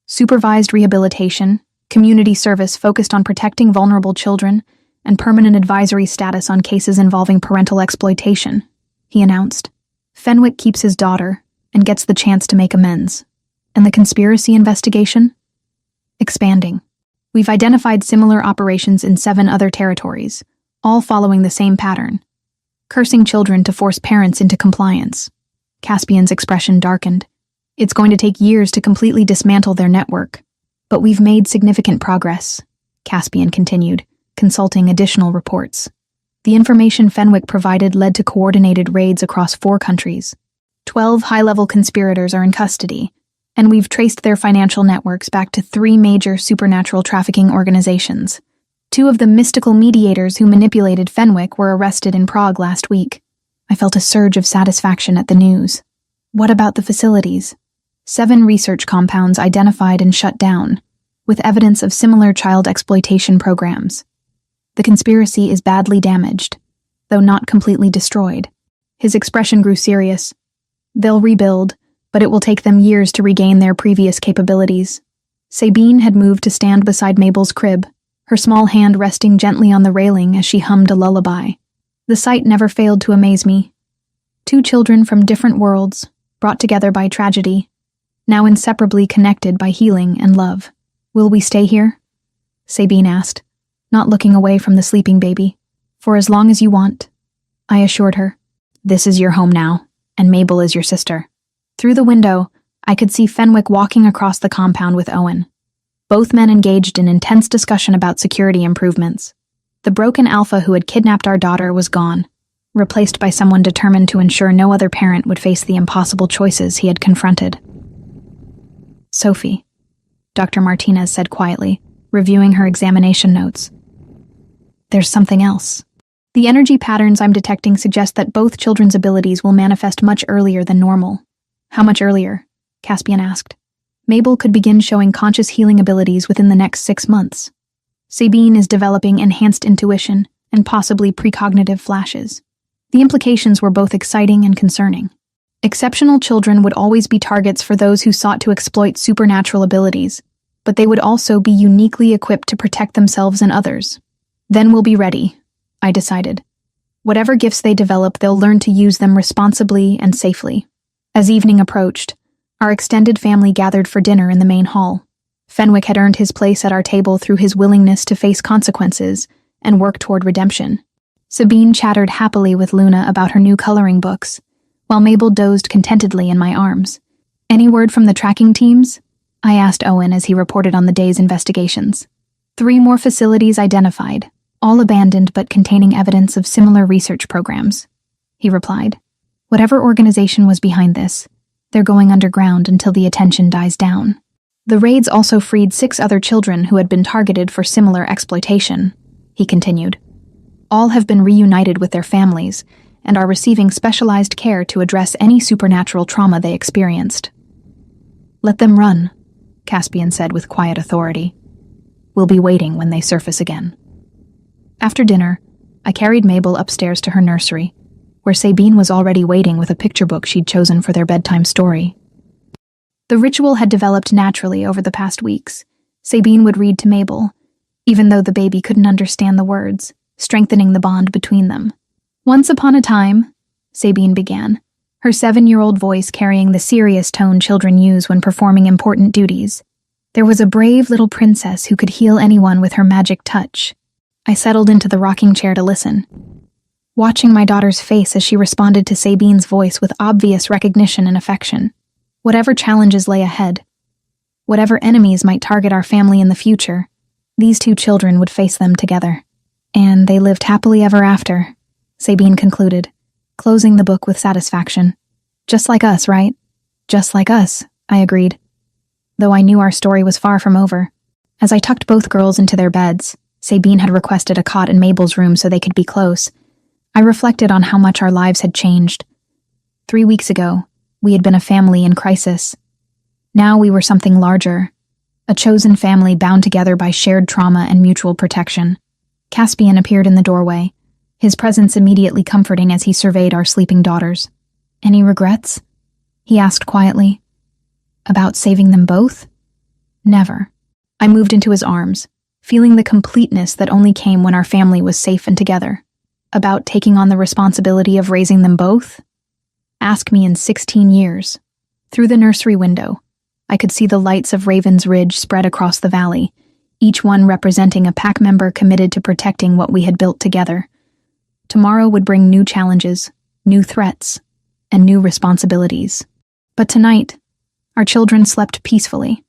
Supervised rehabilitation, community service focused on protecting vulnerable children, and permanent advisory status on cases involving parental exploitation, he announced. Fenwick keeps his daughter and gets the chance to make amends. And the conspiracy investigation? Expanding. We've identified similar operations in 7 other territories, all following the same pattern. Cursing children to force parents into compliance. Caspian's expression darkened. It's going to take years to completely dismantle their network. But we've made significant progress, Caspian continued, consulting additional reports. The information Fenwick provided led to coordinated raids across 4 countries. 12 high-level conspirators are in custody, and we've traced their financial networks back to 3 major supernatural trafficking organizations. 2 of the mystical mediators who manipulated Fenwick were arrested in Prague last week. I felt a surge of satisfaction at the news. What about the facilities? 7 research compounds identified and shut down, with evidence of similar child exploitation programs. The conspiracy is badly damaged, though not completely destroyed. His expression grew serious. They'll rebuild, but it will take them years to regain their previous capabilities. Sabine had moved to stand beside Mabel's crib, her small hand resting gently on the railing as she hummed a lullaby. The sight never failed to amaze me. Two children from different worlds, brought together by tragedy, now inseparably connected by healing and love. "Will we stay here?" Sabine asked, not looking away from the sleeping baby. "For as long as you want," I assured her. "This is your home now, and Mabel is your sister." Through the window, I could see Fenwick walking across the compound with Owen. Both men engaged in intense discussion about security improvements. The broken alpha who had kidnapped our daughter was gone, replaced by someone determined to ensure no other parent would face the impossible choices he had confronted. "Sophie," Dr. Martinez said quietly, reviewing her examination notes. "There's something else. The energy patterns I'm detecting suggest that both children's abilities will manifest much earlier than normal." "How much earlier?" Caspian asked. "Mabel could begin showing conscious healing abilities within the next 6 months. Sabine is developing enhanced intuition and possibly precognitive flashes." The implications were both exciting and concerning. Exceptional children would always be targets for those who sought to exploit supernatural abilities, but they would also be uniquely equipped to protect themselves and others. "Then we'll be ready," I decided. "Whatever gifts they develop, they'll learn to use them responsibly and safely." As evening approached, our extended family gathered for dinner in the main hall. Fenwick had earned his place at our table through his willingness to face consequences and work toward redemption. Sabine chattered happily with Luna about her new coloring books, while Mabel dozed contentedly in my arms. "Any word from the tracking teams?" I asked Owen as he reported on the day's investigations. 3 more facilities identified, all abandoned but containing evidence of similar research programs, he replied. "Whatever organization was behind this, they're going underground until the attention dies down." The raids also freed 6 other children who had been targeted for similar exploitation, he continued. All have been reunited with their families and are receiving specialized care to address any supernatural trauma they experienced. "Let them run," Caspian said with quiet authority. "We'll be waiting when they surface again." After dinner, I carried Mabel upstairs to her nursery, where Sabine was already waiting with a picture book she'd chosen for their bedtime story. The ritual had developed naturally over the past weeks. Sabine would read to Mabel, even though the baby couldn't understand the words, strengthening the bond between them. "Once upon a time," Sabine began, her 7-year-old voice carrying the serious tone children use when performing important duties, "there was a brave little princess who could heal anyone with her magic touch." I settled into the rocking chair to listen, watching my daughter's face as she responded to Sabine's voice with obvious recognition and affection. Whatever challenges lay ahead, whatever enemies might target our family in the future, these 2 children would face them together. "And they lived happily ever after," Sabine concluded, closing the book with satisfaction. "Just like us, right?" "Just like us," I agreed, though I knew our story was far from over. As I tucked both girls into their beds, Sabine had requested a cot in Mabel's room so they could be close. I reflected on how much our lives had changed. 3 weeks ago, we had been a family in crisis. Now we were something larger, a chosen family bound together by shared trauma and mutual protection. Caspian appeared in the doorway, his presence immediately comforting as he surveyed our sleeping daughters. "Any regrets?" he asked quietly. "About saving them both?" "Never." I moved into his arms, feeling the completeness that only came when our family was safe and together. "About taking on the responsibility of raising them both?" Ask me in 16 years. Through the nursery window, I could see the lights of Raven's Ridge spread across the valley, each one representing a pack member committed to protecting what we had built together. Tomorrow would bring new challenges, new threats, and new responsibilities. But tonight, our children slept peacefully,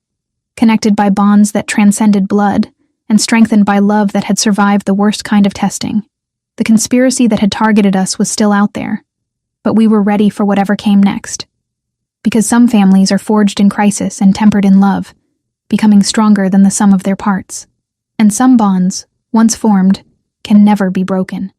connected by bonds that transcended blood and strengthened by love that had survived the worst kind of testing. The conspiracy that had targeted us was still out there, but we were ready for whatever came next. Because some families are forged in crisis and tempered in love, becoming stronger than the sum of their parts. And some bonds, once formed, can never be broken.